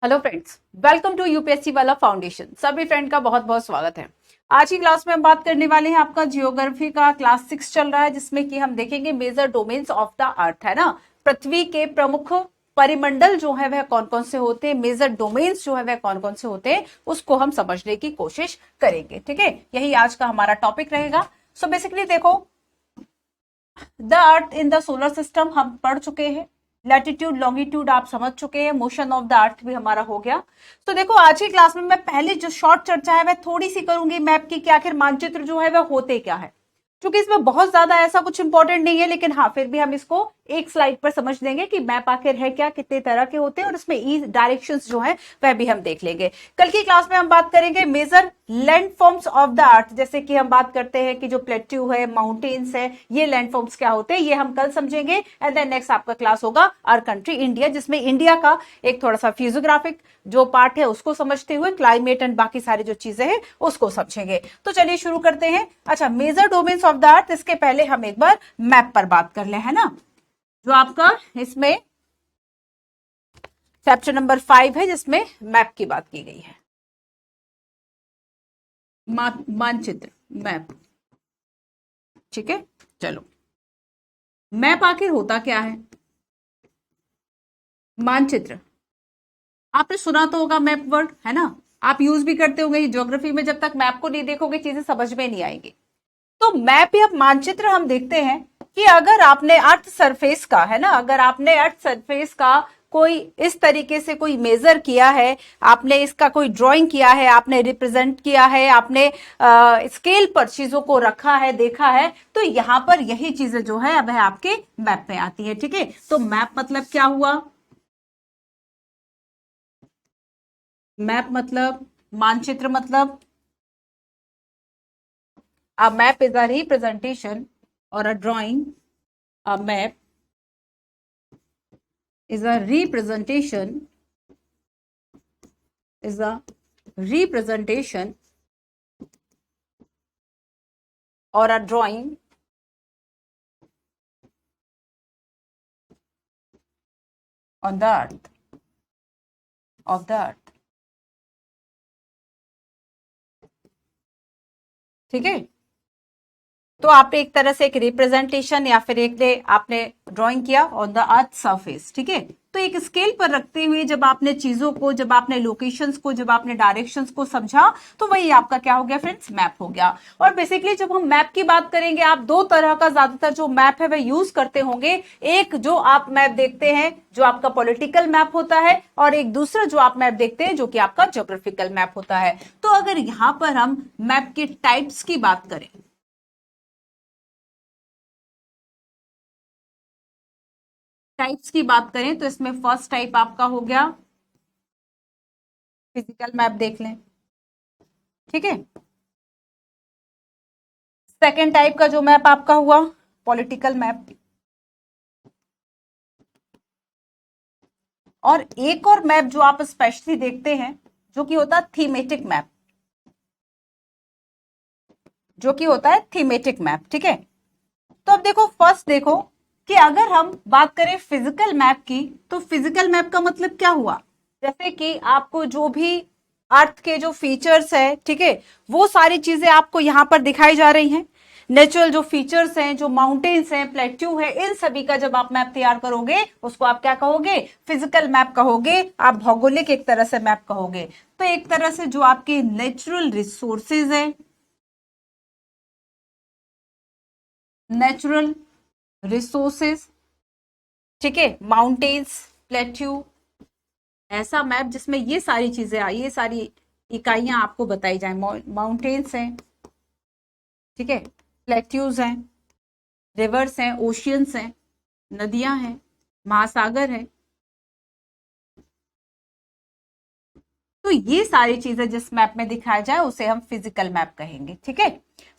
Hello friends, welcome to UPSC वाला foundation. सभी friend का बहुत बहुत स्वागत है। आज की क्लास में हम बात करने वाले हैं, आपका जियोग्राफी का क्लास 6 चल रहा है, जिसमें कि हम देखेंगे major domains of the earth, है ना। पृथ्वी के प्रमुख परिमंडल जो है वह कौन कौन से होते हैं, मेजर डोमेन्स जो है वह कौन कौन से होते हैं, उसको हम समझने की कोशिश करेंगे। ठीक है, यही आज का हमारा टॉपिक रहेगा। सो बेसिकली देखो, the earth in the solar system हम पढ़ चुके हैं, लैटिट्यूड लॉन्गिट्यूड आप समझ चुके हैं, मोशन ऑफ द अर्थ भी हमारा हो गया। तो देखो, आज की क्लास में मैं पहले जो शॉर्ट चर्चा है वह थोड़ी सी करूंगी मैप की, कि आखिर मानचित्र जो है वह होते क्या है। क्योंकि इसमें बहुत ज्यादा ऐसा कुछ इंपॉर्टेंट नहीं है, लेकिन हाँ फिर भी हम इसको एक स्लाइड पर समझ लेंगे कि मैप आखिर है क्या, कितने तरह के होते हैं, और इसमें ई डायरेक्शंस जो है वह भी हम देख लेंगे। कल की क्लास में हम बात करेंगे major landforms of the earth, जैसे कि हम बात करते हैं कि जो प्लेट्यू है, माउंटेन्स है, ये लैंड फॉर्म्स क्या होते हैं, ये हम कल समझेंगे। एंड देन नेक्स्ट आपका क्लास होगा आवर कंट्री इंडिया, जिसमें इंडिया का एक थोड़ा सा फिजियोग्राफिक जो पार्ट है उसको समझते हुए क्लाइमेट एंड बाकी सारी जो चीजें हैं उसको समझेंगे। तो चलिए शुरू करते हैं। अच्छा, major domains of the earth, इसके पहले हम एक बार मैप पर बात कर ले, है ना। जो आपका इसमें चैप्टर नंबर 5 है, जिसमें मैप की बात की गई है। मानचित्र, मैप। ठीक है, चलो, मैप आखिर होता क्या है। मानचित्र आपने सुना तो होगा, मैप वर्ड, है ना। आप यूज भी करते होंगे ज्योग्राफी में। जब तक मैप को नहीं देखोगे चीजें समझ में नहीं आएंगी। तो मैप या मानचित्र हम देखते हैं कि अगर आपने अर्थ सरफेस का, है ना, अगर आपने अर्थ सरफेस का कोई इस तरीके से कोई मेजर किया है, आपने इसका कोई ड्राइंग किया है, आपने रिप्रेजेंट किया है, आपने स्केल पर चीजों को रखा है, देखा है, तो यहां पर यही चीजें जो है अब है आपके मैप में आती है। ठीक है, तो मैप मतलब क्या हुआ। मैप मतलब, मानचित्र मतलब, a map is a representation or a drawing. A map is a representation, is a representation or a drawing on the earth, of the earth. ठीक है, तो आपने एक तरह से एक रिप्रेजेंटेशन या फिर एक आपने ड्राइंग किया ऑन द अर्थ सरफेस। ठीक है, तो एक स्केल पर रखते हुए जब आपने चीजों को, जब आपने लोकेशंस को, जब आपने डायरेक्शंस को समझा, तो वही आपका क्या हो गया फ्रेंड्स, मैप हो गया। और बेसिकली जब हम मैप की बात करेंगे, आप दो तरह का ज्यादातर जो मैप है वह यूज करते होंगे। एक जो आप मैप देखते हैं जो आपका पॉलिटिकल मैप होता है, और एक दूसरा जो आप मैप देखते हैं जो कि आपका ज्योग्राफिकल मैप होता है। तो अगर यहां पर हम मैप के टाइप्स की बात करें, टाइप्स की बात करें, तो इसमें फर्स्ट टाइप आपका हो गया फिजिकल मैप, देख लें। ठीक है, सेकेंड टाइप का जो मैप आपका हुआ पॉलिटिकल मैप, और एक और मैप जो आप स्पेशली देखते हैं जो कि होता है थीमेटिक मैप, जो कि होता है थीमेटिक मैप। ठीक है, तो अब देखो, फर्स्ट देखो कि अगर हम बात करें फिजिकल मैप की, तो फिजिकल मैप का मतलब क्या हुआ। जैसे कि आपको जो भी अर्थ के जो फीचर्स है, ठीक है, वो सारी चीजें आपको यहां पर दिखाई जा रही हैं। नेचुरल जो फीचर्स हैं, जो माउंटेन्स हैं, प्लेट्यू है, इन सभी का जब आप मैप तैयार करोगे उसको आप क्या कहोगे, फिजिकल मैप कहोगे। आप भौगोलिक एक तरह से मैप कहोगे। तो एक तरह से जो आपके नेचुरल रिसोर्सेज है, नेचुरल रिसोर्सेज, ठीक है, माउंटेन्स, प्लेट्यू, ऐसा मैप जिसमें ये सारी चीजें आई, ये सारी इकाइयां आपको बताई जाए। माउंटेन्स हैं, ठीक है, प्लेट्यूज हैं, रिवर्स हैं, ओशियंस हैं, नदियां हैं, महासागर है। तो ये सारी चीजें जिस मैप में दिखाया जाए उसे हम फिजिकल मैप कहेंगे। ठीक है,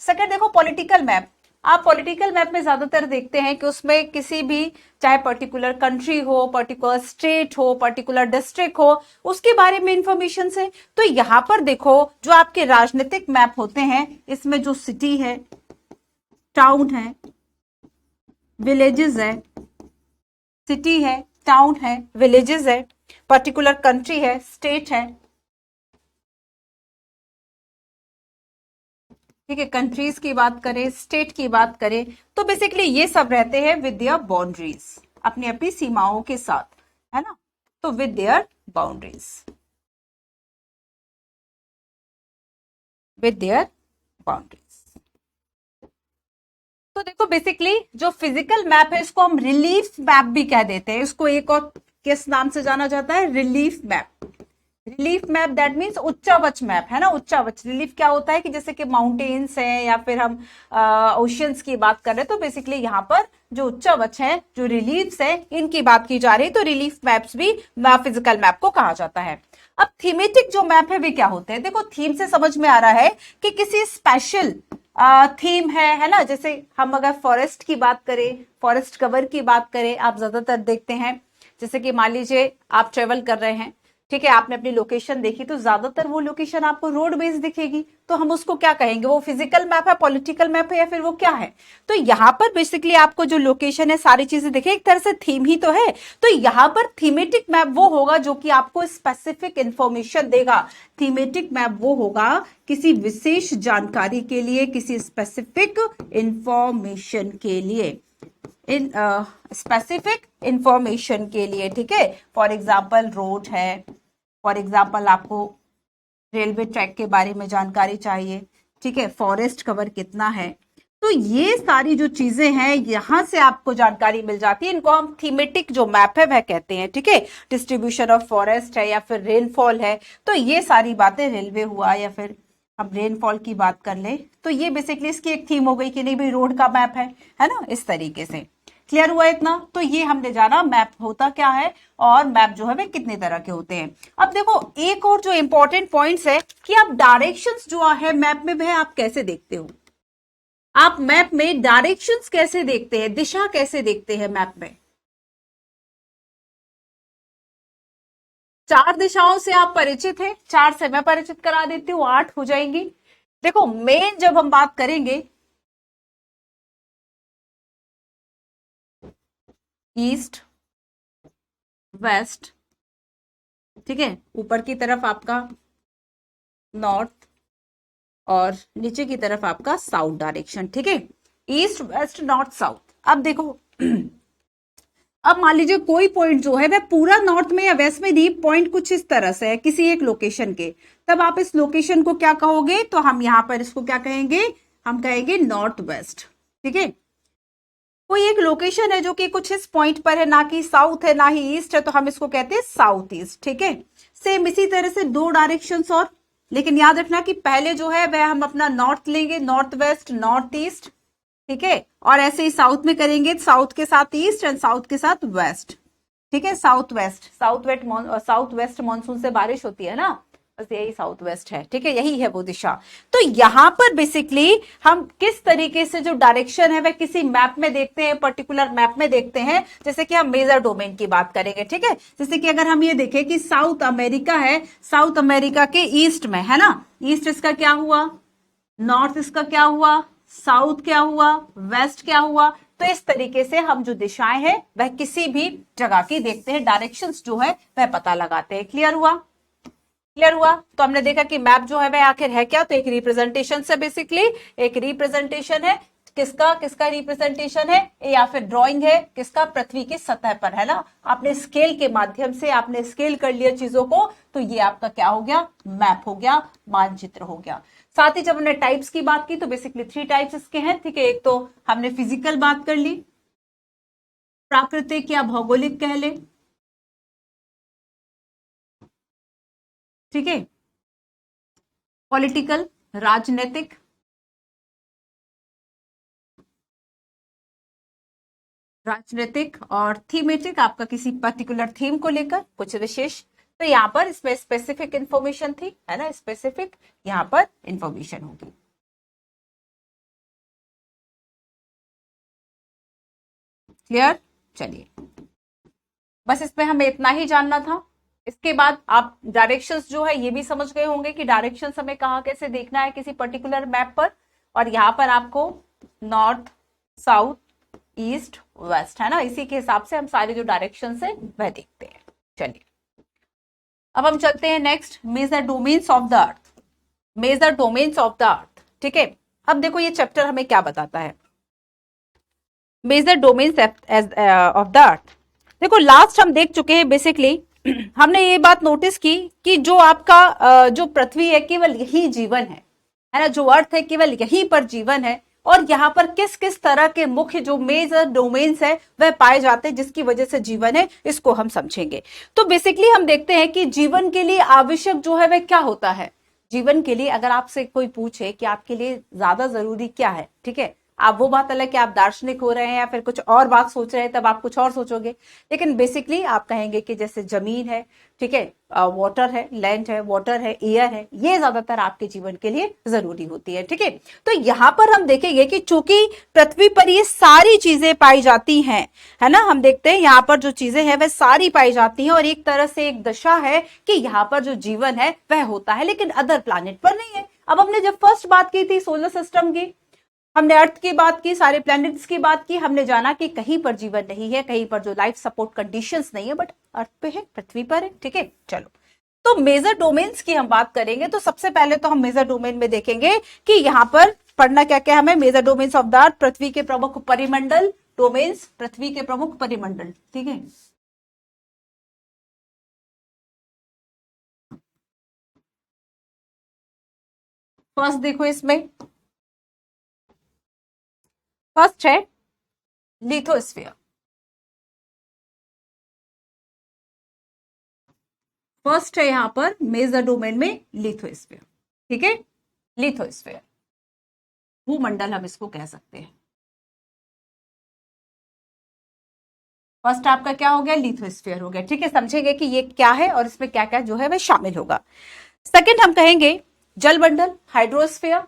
सेकंड देखो पॉलिटिकल मैप। आप पॉलिटिकल मैप में ज्यादातर देखते हैं कि उसमें किसी भी, चाहे पर्टिकुलर कंट्री हो, पर्टिकुलर स्टेट हो, पर्टिकुलर डिस्ट्रिक्ट हो, उसके बारे में इंफॉर्मेशन है। तो यहां पर देखो, जो आपके राजनीतिक मैप होते हैं, इसमें जो सिटी है, टाउन है, विलेजेस है, सिटी है, टाउन है, विलेजेस है, पर्टिकुलर कंट्री है, स्टेट है, ठीक है, कंट्रीज की बात करें, स्टेट की बात करें, तो बेसिकली ये सब रहते हैं विद देयर बाउंड्रीज, अपनी अपनी सीमाओं के साथ, है ना, तो with their boundaries, with their boundaries. तो देखो बेसिकली जो फिजिकल मैप है इसको हम रिलीफ मैप भी कह देते हैं, इसको एक और किस नाम से जाना जाता है, relief map. Relief map that means उच्चावच मैप, है ना, उच्चावच। रिलीफ क्या होता है कि जैसे कि माउंटेन्स है या फिर हम ओशियंस की बात कर रहे हैं, तो बेसिकली यहाँ पर जो उच्चावच है, जो रिलीफ्स है, इनकी बात की जा रही है, तो रिलीफ मैप्स भी फिजिकल मैप को कहा जाता है। अब थीमेटिक जो मैप है वे क्या होते हैं, देखो थीम से समझ में आ रहा है कि किसी स्पेशल थीम है ना, जैसे हम अगर फॉरेस्ट की बात करें, फॉरेस्ट कवर की बात करें, आप ज्यादातर देखते हैं, जैसे कि मान लीजिए आप ट्रेवल कर रहे हैं, ठीक है, आपने अपनी लोकेशन देखी, तो ज्यादातर वो लोकेशन आपको रोड बेस दिखेगी, तो हम उसको क्या कहेंगे, वो फिजिकल मैप है, पॉलिटिकल मैप है, या फिर वो क्या है। तो यहाँ पर बेसिकली आपको जो लोकेशन है, सारी चीजें दिखे, एक तरह से थीम ही तो है। तो यहाँ पर थीमेटिक मैप वो होगा जो कि आपको स्पेसिफिक इंफॉर्मेशन देगा। थीमेटिक मैप वो होगा किसी विशेष जानकारी के लिए, किसी स्पेसिफिक इंफॉर्मेशन के लिए, इन स्पेसिफिक इंफॉर्मेशन के लिए, ठीक है। फॉर एग्जाम्पल रोड है, फॉर एग्जाम्पल आपको रेलवे ट्रैक के बारे में जानकारी चाहिए, ठीक है, फॉरेस्ट कवर कितना है, तो ये सारी जो चीजें हैं यहां से आपको जानकारी मिल जाती है, इनको हम थीमेटिक जो मैप है वह कहते हैं, ठीक है। डिस्ट्रीब्यूशन ऑफ फॉरेस्ट है या फिर रेनफॉल है, तो ये सारी बातें, रेलवे हुआ या फिर हम रेनफॉल की बात कर ले, तो ये बेसिकली इसकी एक थीम हो गई कि नहीं भाई रोड का मैप है ना, इस तरीके से। क्लियर हुआ इतना, तो ये हमने जाना मैप होता क्या है और मैप जो है वे कितने तरह के होते हैं। अब देखो एक और जो इंपॉर्टेंट पॉइंट्स है कि आप डायरेक्शंस जो है मैप में वह आप कैसे देखते हो, आप मैप में डायरेक्शंस कैसे देखते हैं, दिशा कैसे देखते हैं मैप में। चार दिशाओं से आप परिचित हैं, चार से मैं परिचित करा देती हूँ, 8 हो जाएंगी। देखो मेन जब हम बात करेंगे, ईस्ट, वेस्ट, ठीक है, ऊपर की तरफ आपका नॉर्थ और नीचे की तरफ आपका साउथ डायरेक्शन, ठीक है, ईस्ट वेस्ट नॉर्थ साउथ। अब देखो अब मान लीजिए कोई पॉइंट जो है वह पूरा नॉर्थ में या वेस्ट में नहीं, पॉइंट कुछ इस तरह से है किसी एक लोकेशन के, तब आप इस लोकेशन को क्या कहोगे, तो हम यहां पर इसको क्या कहेंगे, हम कहेंगे नॉर्थ वेस्ट, ठीक है। कोई एक लोकेशन है जो कि कुछ इस पॉइंट पर है, ना कि साउथ है ना ही ईस्ट है, तो हम इसको कहते हैं साउथ ईस्ट, ठीक है। सेम इसी तरह से दो डायरेक्शंस और, लेकिन याद रखना कि पहले जो है वह हम अपना नॉर्थ लेंगे, नॉर्थ वेस्ट नॉर्थ ईस्ट, ठीक है, और ऐसे ही साउथ में करेंगे, साउथ के साथ ईस्ट एंड साउथ के साथ वेस्ट, ठीक है, south west, south west monsoon से बारिश होती है ना, बस यही साउथ वेस्ट है, ठीक है, यही है वो दिशा। तो यहां पर बेसिकली हम किस तरीके से जो डायरेक्शन है वह किसी मैप में देखते हैं, पर्टिकुलर मैप में देखते हैं, जैसे कि हम मेजर डोमेन की बात करेंगे, ठीक है। जैसे कि अगर हम ये देखें कि साउथ अमेरिका है, साउथ अमेरिका के ईस्ट में, है ना, ईस्ट इसका क्या हुआ, नॉर्थ इसका क्या हुआ, साउथ क्या हुआ, वेस्ट क्या हुआ, तो इस तरीके से हम जो दिशाएं हैं वह किसी भी जगह की देखते हैं, डायरेक्शंस जो है वह पता लगाते हैं। क्लियर हुआ, क्लियर हुआ। तो हमने देखा कि मैप जो है वह आखिर है क्या, तो एक रिप्रेजेंटेशन से, बेसिकली एक रिप्रेजेंटेशन है, किसका किसका रिप्रेजेंटेशन है, या फिर ड्राइंग है किसका, पृथ्वी की सतह पर, है ना, आपने स्केल के माध्यम से आपने स्केल कर लिया चीजों को, तो ये आपका क्या हो गया, मैप हो गया, मानचित्र हो गया। साथ ही जब हमने टाइप्स की बात की तो बेसिकली 3 टाइप्स इसके हैं, ठीक है। एक तो हमने फिजिकल बात कर ली, प्राकृतिक या भौगोलिक कह ले, ठीक है, पॉलिटिकल राजनीतिक, राजनीतिक, और थीमेटिक आपका किसी पर्टिकुलर थीम को लेकर कुछ विशेष। तो यहाँ पर इसमें स्पेसिफिक इंफॉर्मेशन थी, है ना, स्पेसिफिक यहाँ पर इंफॉर्मेशन होगी। क्लियर, चलिए बस इसमें हमें इतना ही जानना था। इसके बाद आप डायरेक्शंस जो है ये भी समझ गए होंगे कि डायरेक्शंस हमें कहाँ कैसे देखना है किसी पर्टिकुलर मैप पर, और यहाँ पर आपको नॉर्थ साउथ ईस्ट वेस्ट, है ना, इसी के हिसाब से हम सारे जो डायरेक्शन है वह देखते हैं। चलिए अब हम चलते हैं next, major domains of the earth. Major domains of the earth, ठीक है। अब देखो ये चैप्टर हमें क्या बताता है, major domains of the earth. देखो लास्ट हम देख चुके हैं बेसिकली हमने ये बात नोटिस की कि जो आपका जो पृथ्वी है केवल यही जीवन है ना, जो अर्थ है केवल यहीं पर जीवन है, और यहाँ पर किस किस तरह के मुख्य जो मेजर डोमेन्स है वह पाए जाते हैं जिसकी वजह से जीवन है, इसको हम समझेंगे। तो बेसिकली हम देखते हैं कि जीवन के लिए आवश्यक जो है वह क्या होता है। जीवन के लिए अगर आपसे कोई पूछे कि आपके लिए ज्यादा जरूरी क्या है, ठीक है, आप वो बात अलग कि आप दार्शनिक हो रहे हैं या फिर कुछ और बात सोच रहे हैं, तब आप कुछ और सोचोगे, लेकिन बेसिकली आप कहेंगे कि जैसे जमीन है, ठीक है, वाटर है, लैंड है, वाटर है, एयर है, ये ज्यादातर आपके जीवन के लिए जरूरी होती है, ठीक है। तो यहां पर हम देखेंगे कि चूंकि पृथ्वी पर ये सारी चीजें पाई जाती हैं, है ना, हम देखते हैं यहाँ पर जो चीजें हैं वह सारी पाई जाती हैं, और एक तरह से एक दशा है कि यहाँ पर जो जीवन है वह होता है, लेकिन अदर प्लैनेट पर नहीं है। अब हमने जब फर्स्ट बात की थी सोलर सिस्टम की, हमने अर्थ की बात की, सारे प्लैनेट्स की बात की, हमने जाना कि कहीं पर जीवन नहीं है, कहीं पर जो लाइफ सपोर्ट कंडीशंस नहीं है, बट अर्थ पे है, पृथ्वी पर है, ठीक है। चलो, तो मेजर डोमेन्स की हम बात करेंगे तो सबसे पहले तो हम मेजर डोमेन में देखेंगे कि यहां पर पढ़ना क्या क्या हमें, major domains of the earth, पृथ्वी के प्रमुख परिमंडल, डोमेन्स पृथ्वी के प्रमुख परिमंडल, ठीक है। फर्स्ट देखो इसमें, फर्स्ट है लिथोस्फीयर। फर्स्ट है यहां पर मेजर डोमेन में लिथोस्फीयर, ठीक है। लिथोस्फीयर भूमंडल हम इसको कह सकते हैं। फर्स्ट आपका क्या हो गया, लिथोस्फीयर हो गया, ठीक है। समझेंगे कि ये क्या है और इसमें क्या क्या जो है वह शामिल होगा। सेकंड हम कहेंगे जलमंडल, हाइड्रोस्फीयर।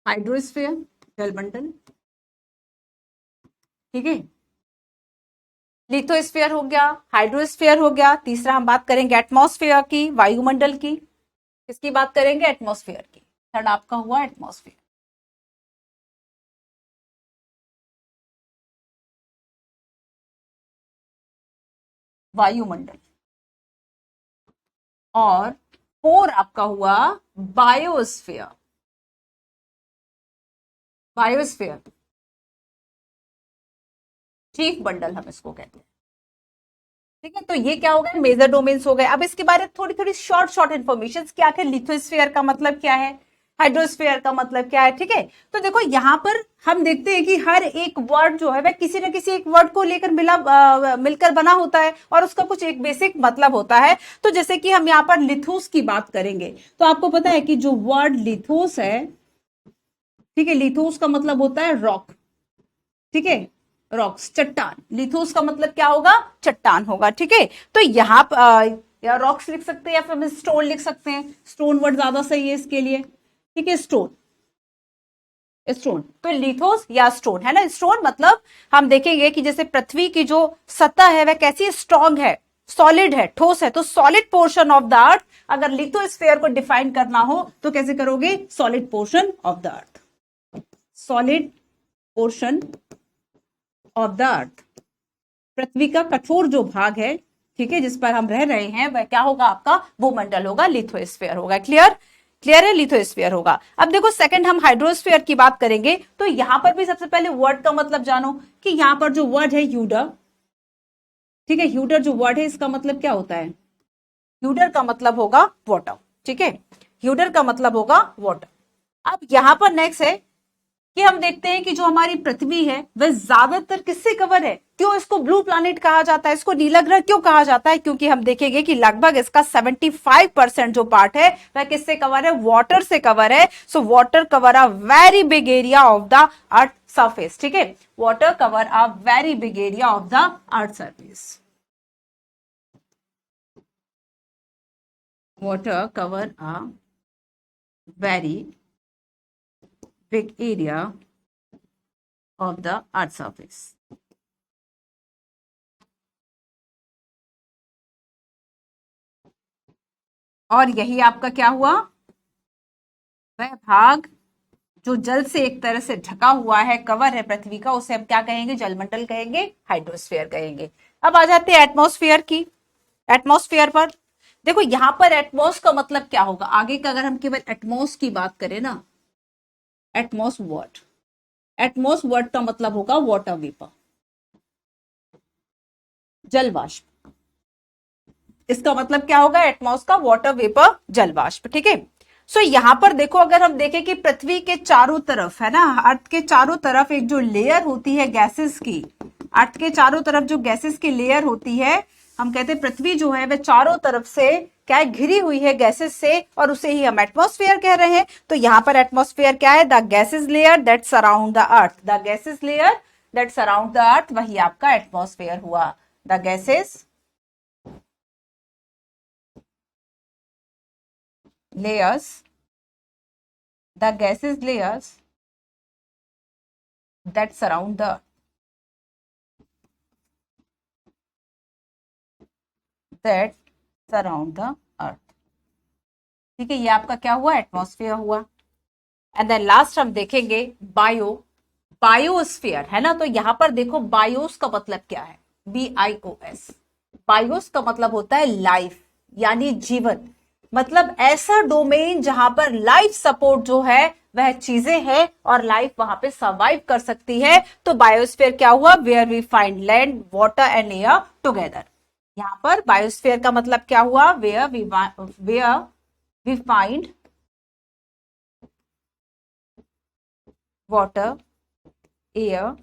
हाइड्रोस्फीयर, जलमंडल, ठीक है। लिथोस्फीयर हो गया, हाइड्रोस्फीयर हो गया। तीसरा हम बात करेंगे एटमॉस्फेयर की, वायुमंडल की। किसकी बात करेंगे, एटमॉस्फेयर की। थर्ड आपका हुआ एटमॉस्फेयर। वायुमंडल। और फोर आपका हुआ बायोस्फीयर। बायोस्फीयर चीफ बंडल हम इसको कहते हैं, ठीक है। तो ये क्या हो गए, मेजर डोमेन्स हो गए। अब इसके बारे में थोड़ी थोड़ी शॉर्ट शॉर्ट इन्फॉर्मेशन कि आखिर लिथोस्फीयर का मतलब क्या है, हाइड्रोस्फीयर का मतलब क्या है, ठीक है। तो देखो यहाँ पर हम देखते हैं कि हर एक वर्ड जो है वह किसी न किसी एक वर्ड को लेकर मिलकर बना होता है, और उसका कुछ एक बेसिक मतलब होता है। तो जैसे कि हम यहाँ पर लिथोस की बात करेंगे तो आपको पता है कि जो वर्ड लिथोस है, ठीक है, लिथोस का मतलब होता है रॉक, ठीक है, रॉक्स, चट्टान। लिथोस का मतलब क्या होगा, चट्टान होगा, ठीक है। तो यहाँ या रॉक्स लिख सकते हैं या फिर हम स्टोन लिख सकते हैं, स्टोन वर्ड ज्यादा सही है इसके लिए, ठीक है। स्टोन, स्टोन तो लिथोस या स्टोन है ना। स्टोन मतलब हम देखेंगे कि जैसे पृथ्वी की जो सतह है वह कैसी स्ट्रांग है, सॉलिड है, ठोस है, तो solid portion of the earth, अगर लिथोस्फीयर को डिफाइन करना हो तो कैसे करोगे, solid portion of the earth, solid portion of the earth. पृथ्वी का कठोर जो भाग है, ठीक है, जिस पर हम रह रहे हैं, वह क्या होगा, आपका भूमंडल होगा, लिथोस्फीयर होगा। क्लियर, क्लियर है, लिथोस्फीयर होगा। अब देखो सेकंड हम हाइड्रोस्फीयर की बात करेंगे तो यहां पर भी सबसे पहले वर्ड का मतलब जानो कि यहां पर जो वर्ड है ह्यूडर, ठीक है, ह्यूडर जो वर्ड है इसका मतलब क्या होता है, ह्यूडर का मतलब होगा वाटर, ठीक है, ह्यूडर का मतलब होगा वाटर। अब यहां पर नेक्स्ट है कि हम देखते हैं कि जो हमारी पृथ्वी है वह ज्यादातर किससे कवर है, क्यों इसको ब्लू प्लैनेट कहा जाता है, इसको नीला ग्रह क्यों कहा जाता है, क्योंकि हम देखेंगे कि लगभग इसका 75% जो पार्ट है वह किससे कवर है, वाटर से कवर है। So water cover a very big area of the earth surface, ठीक है, water cover a very big area of the earth surface. Water cover a very big area of the earth surface. और यही आपका क्या हुआ, वह भाग जो जल से एक तरह से ढका हुआ है, कवर है पृथ्वी का, उसे हम क्या कहेंगे? जलमंडल कहेंगे, हाइड्रोस्फीयर कहेंगे। अब आ जाते हैं एटमॉस्फेयर की। एटमॉस्फेयर पर देखो, यहां पर एटमॉस का मतलब क्या होगा? आगे का अगर हम केवल एटमॉस की बात करें ना, एटमॉस वर्ड, एटमॉस वर्ड का मतलब होगा वाटर वेपर, जल वाष्प। इसका मतलब क्या होगा? एटमॉस का वाटर वेपर, जल वाष्प। ठीक है। सो यहां पर देखो, अगर हम देखें कि पृथ्वी के चारों तरफ है ना, अर्थ के चारों तरफ एक जो लेयर होती है गैसेस की, अर्थ के चारों तरफ जो गैसेस की लेयर होती है, हम कहते हैं पृथ्वी जो है वह चारों तरफ से क्या है? घिरी हुई है गैसेस से, और उसे ही हम एटमॉस्फेयर कह रहे हैं। तो यहां पर एटमॉस्फेयर क्या है? The gases layer that surround the earth, the gases layer that surround the earth, वही आपका एटमॉस्फेयर हुआ। The gases layers, the gases layers that surround the earth। ठीक है, ये आपका क्या हुआ? एटमॉस्फेयर हुआ। एंड देन लास्ट हम देखेंगे बायोस्फीयर, है ना। तो यहां पर देखो, बायोस का मतलब क्या है? BIOS। बायोस का मतलब होता है लाइफ, यानी जीवन। मतलब ऐसा डोमेन जहां पर लाइफ सपोर्ट जो है वह चीजें हैं और लाइफ वहां पे सर्वाइव कर सकती है। तो बायोस्फीयर क्या हुआ? Where we find land, water and air together. यहां पर बायोस्फीयर का मतलब क्या हुआ? Where we find water, air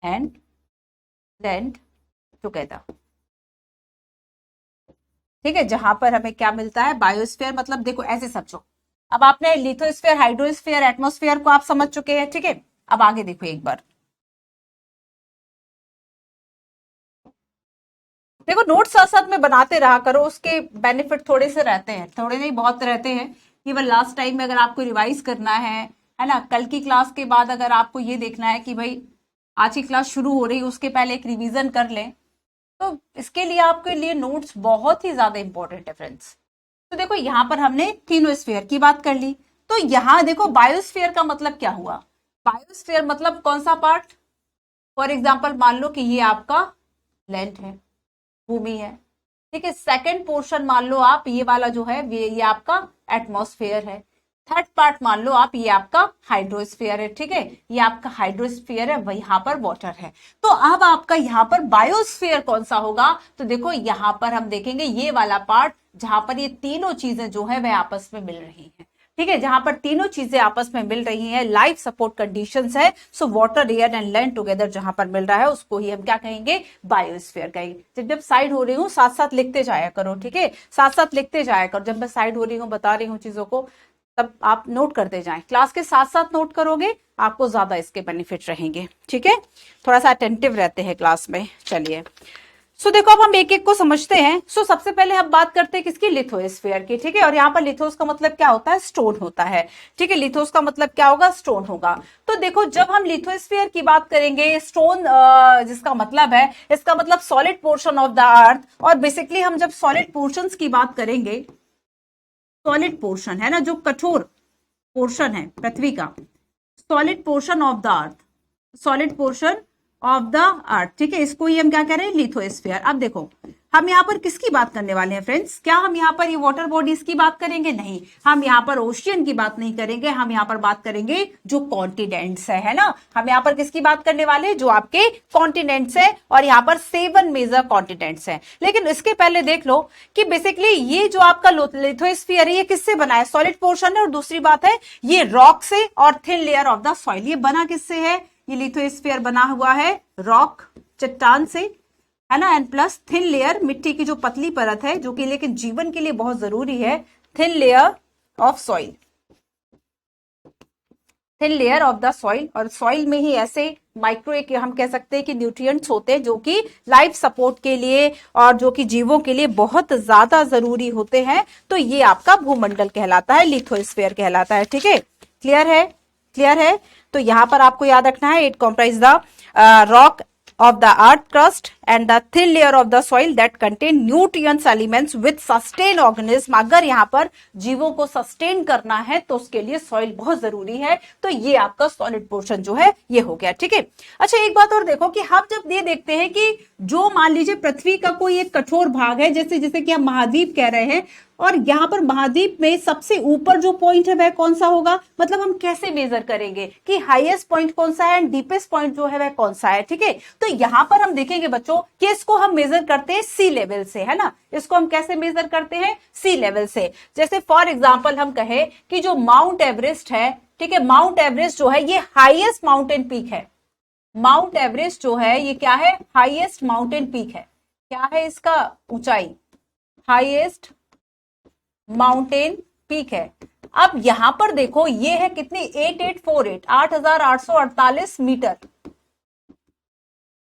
and land together. ठीक है, जहां पर हमें क्या मिलता है? बायोस्फीयर। मतलब देखो, ऐसे समझो, अब आपने लिथोस्फीयर, हाइड्रोस्फीयर, एटमॉस्फेयर को आप समझ चुके हैं। ठीक है, अब आगे देखो एक बार। देखो, नोट साथ साथ में बनाते रहा करो, उसके बेनिफिट थोड़े से रहते हैं, थोड़े नहीं बहुत रहते हैं। केवल लास्ट टाइम में अगर आपको रिवाइज करना है ना, कल की क्लास के बाद अगर आपको ये देखना है कि भाई आज की क्लास शुरू हो रही है, उसके पहले एक रिवीजन कर लें, तो इसके लिए आपके लिए नोट्स बहुत ही ज्यादा इंपॉर्टेंट है फ्रेंड्स। तो देखो, यहां पर हमने थिनोस्फीयर की बात कर ली। तो यहां देखो, बायोस्फीयर का मतलब क्या हुआ? बायोस्फीयर मतलब कौन सा पार्ट? फॉर एग्जाम्पल मान लो कि ये आपका लैंड है, भूमि है। ठीक है, सेकंड पोर्शन मान लो आप, ये वाला जो है ये आपका एटमॉस्फेयर है। थर्ड पार्ट मान लो आप, ये आपका हाइड्रोस्फीयर है। ठीक है, ये आपका हाइड्रोस्फीयर है, वहां पर वाटर है। तो अब आपका यहाँ पर बायोस्फीयर कौन सा होगा? तो देखो, यहां पर हम देखेंगे ये वाला पार्ट जहां पर ये तीनों चीजें जो है वह आपस में मिल रही है। ठीक है, जहां पर तीनों चीजें आपस में मिल रही हैं, लाइफ सपोर्ट कंडीशंस है। So water, air and land together जहां पर मिल रहा है, उसको ही हम क्या कहेंगे? बायोस्फीयर कहेंगे। जब जब साइड हो रही हूँ साथ साथ लिखते जाया करो। ठीक है, साथ साथ लिखते जाया करो। जब मैं साइड हो रही हूँ, बता रही हूँ चीजों को, तब आप नोट करते जाएं। क्लास के साथ साथ नोट करोगे, आपको ज्यादा इसके बेनिफिट रहेंगे। ठीक है, थोड़ा सा अटेंटिव रहते हैं क्लास में। चलिए, सो देखो, अब हम एक एक को समझते हैं। सो सबसे पहले हम बात करते हैं किसकी? लिथोस्फीयर की। ठीक है, और यहाँ पर लिथोस का मतलब क्या होता है? स्टोन होता है। ठीक है, लिथोस का मतलब क्या होगा? स्टोन होगा। तो देखो, जब हम लिथोस्फीयर की बात करेंगे, स्टोन जिसका मतलब है, इसका मतलब सॉलिड पोर्शन ऑफ द अर्थ। और बेसिकली हम जब सॉलिड पोर्शंस की बात करेंगे, सॉलिड पोर्शन है ना, जो कठोर पोर्शन है पृथ्वी का, solid portion of the earth, solid portion of the earth. ठीक है, इसको ही हम क्या कह रहे हैं? लिथोस्फीयर। अब देखो, हम यहाँ पर किसकी बात करने वाले हैं फ्रेंड्स? क्या हम यहाँ पर ये वाटर बॉडीज की बात करेंगे? नहीं, हम यहाँ पर ओशियन की बात नहीं करेंगे। हम यहाँ पर बात करेंगे जो कॉन्टिनेंट्स है ना। हम यहाँ पर किसकी बात करने वाले हैं? जो आपके कॉन्टिनेंट्स है, और यहाँ पर 7 मेजर कॉन्टिनेंट्स है। लेकिन इसके पहले देख लो कि बेसिकली ये जो आपका लिथोस्फीयर है, ये किससे बना है? सॉलिड पोर्शन है, और दूसरी बात है ये रॉक से और thin layer of the soil. ये बना किससे है? ये लिथोस्फीयर बना हुआ है रॉक, चट्टान से, है ना, एंड प्लस थिन लेयर, मिट्टी की जो पतली परत है, जो कि लेकिन जीवन के लिए बहुत जरूरी है, thin layer of soil, thin layer of the soil. और सॉइल में ही ऐसे माइक्रो, एक हम कह सकते हैं कि न्यूट्रिएंट्स होते हैं जो कि लाइफ सपोर्ट के लिए और जो कि जीवों के लिए बहुत ज्यादा जरूरी होते हैं। तो ये आपका भूमंडल कहलाता है, लिथोस्फीयर कहलाता है। ठीक है, क्लियर है? क्लियर है? तो यहां पर आपको याद रखना है, it comprise the rock of the earth crust and the thin layer of the soil that contain nutrients elements with sustain organism. अगर यहाँ पर जीवों को सस्टेन करना है तो उसके लिए सॉइल बहुत जरूरी है। तो ये आपका सॉलिड पोर्शन जो है ये हो गया, ठीक है। अच्छा, एक बात और देखो कि हम जब ये देखते हैं कि जो मान लीजिए पृथ्वी का कोई एक कठोर भाग है, जैसे जैसे कि हम महाद्वीप कह रहे हैं, और यहाँ पर महाद्वीप में सबसे ऊपर जो पॉइंट है वह कौन सा होगा, मतलब हम कैसे मेजर करेंगे कि हाईएस्ट पॉइंट कौन सा है एंड डीपेस्ट पॉइंट जो है वह कौन सा है, ठीक है। तो यहाँ पर हम देखेंगे बच्चों कि इसको हम मेजर करते हैं सी लेवल से, है ना। इसको हम कैसे मेजर करते हैं, सी लेवल से। जैसे फॉर एग्जाम्पल हम कहें कि जो माउंट एवरेस्ट है, ठीक है, माउंट एवरेस्ट जो है ये हाईएस्ट माउंटेन पीक है। माउंट एवरेस्ट जो है ये क्या है, हाईएस्ट माउंटेन पीक है। क्या है इसका ऊंचाई, हाईएस्ट माउंटेन पीक है। अब यहां पर देखो ये है कितनी, 8848, 8848 मीटर,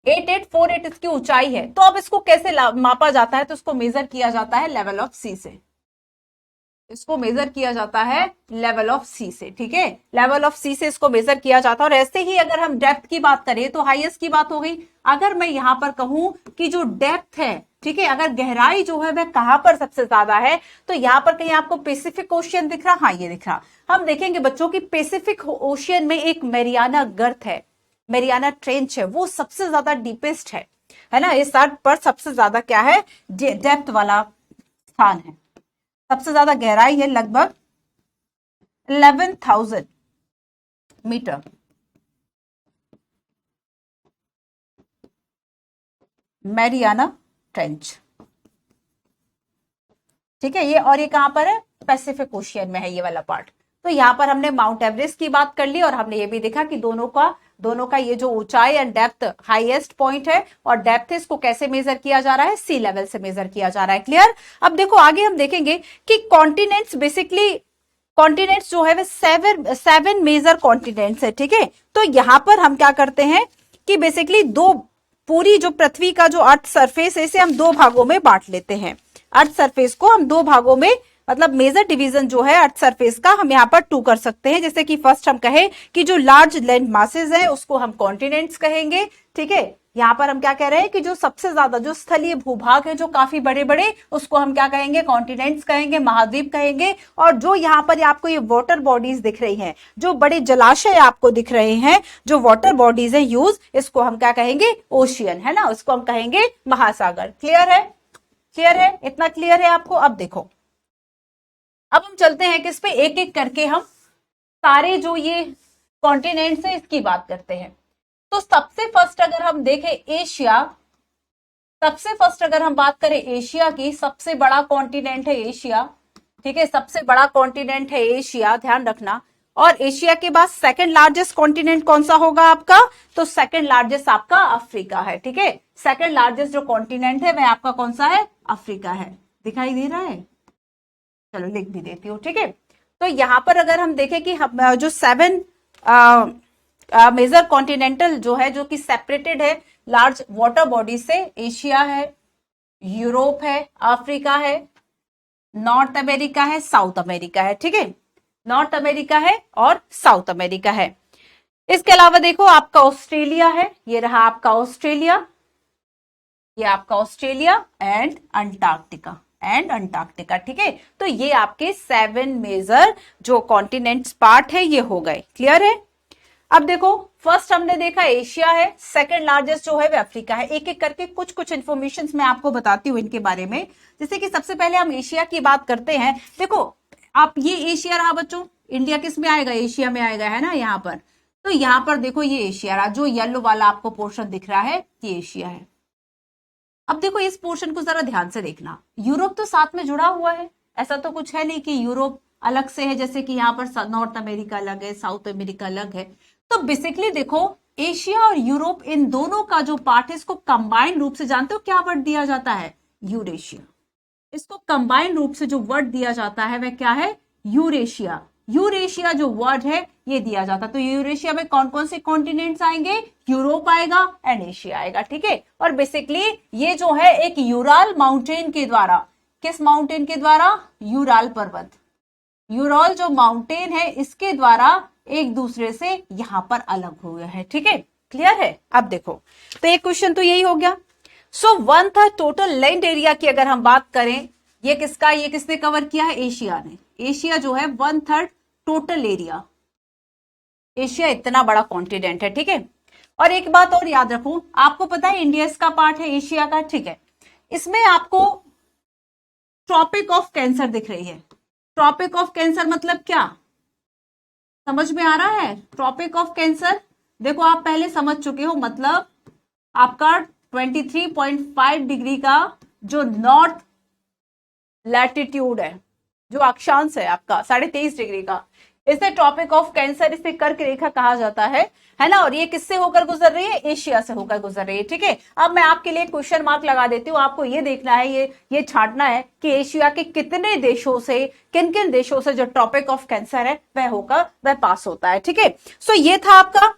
8848 इसकी ऊंचाई है। तो अब इसको कैसे मापा जाता है, तो इसको मेजर किया जाता है लेवल ऑफ सी से। इसको मेजर किया जाता है लेवल ऑफ सी से, ठीक है। लेवल ऑफ सी से इसको मेजर किया जाता है। और ऐसे ही अगर हम डेप्थ की बात करें तो हाईएस्ट की बात हो गई। अगर मैं यहां पर कहूं कि जो डेप्थ है, ठीक है, अगर गहराई जो है वह कहां पर सबसे ज्यादा है, तो यहां पर कहीं आपको पैसिफिक ओशियन दिख रहा, हाँ ये दिख रहा। हम देखेंगे बच्चों की पैसिफिक ओशियन में एक मैरियाना गर्त है, मैरियाना ट्रेंच है, वो सबसे ज्यादा डीपेस्ट है ना। इस अर्थ पर सबसे ज्यादा क्या है, डेप्थ वाला स्थान है, सबसे ज्यादा गहराई है, लगभग 11,000 मीटर। मैरियाना ट्रेंच, ठीक है ये। और ये कहां पर है, पैसिफिक ओशियन में है ये वाला पार्ट। तो यहां पर हमने माउंट एवरेस्ट की बात कर ली और हमने ये भी देखा कि दोनों का ये जो ऊंचाई एंड डेप्थ हाईएस्ट पॉइंट है और डेप्थ है, इसको कैसे मेजर किया जा रहा है, सी लेवल से मेजर किया जा रहा है। क्लियर। अब देखो आगे हम देखेंगे कि कॉन्टिनेंट्स, बेसिकली कॉन्टिनेंट्स जो है वे सेवन मेजर कॉन्टिनेंट्स है, ठीक है। तो यहां पर हम क्या करते हैं कि बेसिकली पूरी जो पृथ्वी का जो अर्थ सरफेस है इसे हम दो भागों में बांट लेते हैं। अर्थ सरफेस को हम दो भागों में, मतलब मेजर डिवीजन जो है अर्थ सरफेस का हम यहाँ पर 2 कर सकते हैं। जैसे कि फर्स्ट हम कहें कि जो लार्ज लैंड मासेज है उसको हम कॉन्टिनेंट्स कहेंगे, ठीक है। यहाँ पर हम क्या कह रहे हैं कि जो सबसे ज्यादा जो स्थलीय भूभाग है जो काफी बड़े बड़े, उसको हम क्या कहेंगे, कॉन्टिनेंट्स कहेंगे, महाद्वीप कहेंगे। और जो यहाँ पर आपको ये वाटर बॉडीज दिख रही हैं, जो बड़े जलाशय आपको दिख रहे हैं, जो वाटर बॉडीज है यूज, इसको हम क्या कहेंगे, ओशियन, है ना, उसको हम कहेंगे महासागर। क्लियर है, क्लियर है, इतना क्लियर है आपको। अब देखो, अब हम चलते हैं कि इस पे एक एक करके हम सारे जो ये कॉन्टिनेंट्स है इसकी बात करते हैं। तो सबसे फर्स्ट अगर हम देखें एशिया, सबसे फर्स्ट अगर हम बात करें एशिया की, सबसे बड़ा कॉन्टिनेंट है एशिया, ठीक है, सबसे बड़ा कॉन्टिनेंट है एशिया, ध्यान रखना। और एशिया के बाद सेकंड लार्जेस्ट कॉन्टिनेंट कौन सा होगा आपका, तो सेकंड लार्जेस्ट आपका अफ्रीका है, ठीक है। सेकंड लार्जेस्ट जो कॉन्टिनेंट है वह आपका कौन सा है, अफ्रीका है। दिखाई दे रहा है, चलो लिख भी देती हूँ, ठीक है। तो यहां पर अगर हम देखें कि हम जो 7 मेजर कॉन्टिनेंटल जो है, जो कि सेपरेटेड है लार्ज वाटर बॉडी से, एशिया है, यूरोप है, अफ्रीका है, नॉर्थ अमेरिका है, साउथ अमेरिका है, ठीक है। नॉर्थ अमेरिका है और साउथ अमेरिका है। इसके अलावा देखो आपका ऑस्ट्रेलिया है, ये रहा आपका ऑस्ट्रेलिया, ये आपका ऑस्ट्रेलिया एंड अंटार्कटिका, ठीक है। तो ये आपके 7 मेजर जो कॉन्टिनेंट्स पार्ट है ये हो गए। क्लियर है। अब देखो फर्स्ट हमने देखा एशिया है, सेकंड लार्जेस्ट जो है वो अफ्रीका है। एक एक करके कुछ इंफॉर्मेशन मैं आपको बताती हूँ इनके बारे में। जैसे कि सबसे पहले हम एशिया की बात करते हैं। देखो आप ये एशिया रहा बच्चों, इंडिया किस में आएगा, एशिया में आएगा, है ना यहाँ पर। तो यहाँ पर देखो ये एशिया रहा, जो येलो वाला आपको पोर्शन दिख रहा है ये एशिया है। अब देखो इस पोर्शन को जरा ध्यान से देखना, यूरोप तो साथ में जुड़ा हुआ है, ऐसा तो कुछ है नहीं कि यूरोप अलग से है, जैसे कि यहाँ पर नॉर्थ अमेरिका अलग है, साउथ अमेरिका अलग है। तो बेसिकली देखो एशिया और यूरोप इन दोनों का जो पार्ट है इसको कंबाइंड रूप से, जानते हो क्या वर्ड दिया जाता है, यूरेशिया। इसको कंबाइंड रूप से जो वर्ड दिया जाता है वह क्या है, यूरेशिया। यूरेशिया जो वर्ड है ये दिया जाता है। तो यूरेशिया में कौन कौन से कॉन्टिनेंट्स आएंगे, यूरोप आएगा एंड एशिया आएगा, ठीक है। और बेसिकली ये जो है एक यूराल माउंटेन के द्वारा, किस माउंटेन के द्वारा, यूराल पर्वत, यूराल जो माउंटेन है इसके द्वारा एक दूसरे से यहां पर अलग हो गया है, ठीक है। क्लियर है। अब देखो तो एक क्वेश्चन तो यही हो गया। सो 1/3 टोटल लैंड एरिया की अगर हम बात करें, ये किसने कवर किया है? एशिया ने। एशिया जो है 1/3 टोटल एरिया। एशिया इतना बड़ा कॉन्टिनेंट है, ठीक है। और एक बात और याद रखो, आपको पता है इंडिया इसका पार्ट है एशिया का, ठीक है। इसमें आपको ट्रॉपिक ऑफ कैंसर दिख रही है। ट्रॉपिक ऑफ कैंसर मतलब क्या, समझ में आ रहा है? ट्रॉपिक ऑफ कैंसर देखो आप पहले समझ चुके हो, मतलब आपका 23.5 डिग्री का जो नॉर्थ लैटिट्यूड है, जो अक्षांश है आपका 23.5 डिग्री का, इसे ट्रॉपिक ऑफ कैंसर, इसे कर्क रेखा कहा जाता है ना। और ये किससे होकर गुजर रही है? एशिया से होकर गुजर रही है, ठीक है। अब मैं आपके लिए क्वेश्चन मार्क लगा देती हूँ, आपको ये देखना है, ये छांटना है कि एशिया के कितने देशों से, किन किन देशों से जो ट्रॉपिक ऑफ कैंसर है वह पास होता है, ठीक है। सो ये था आपका।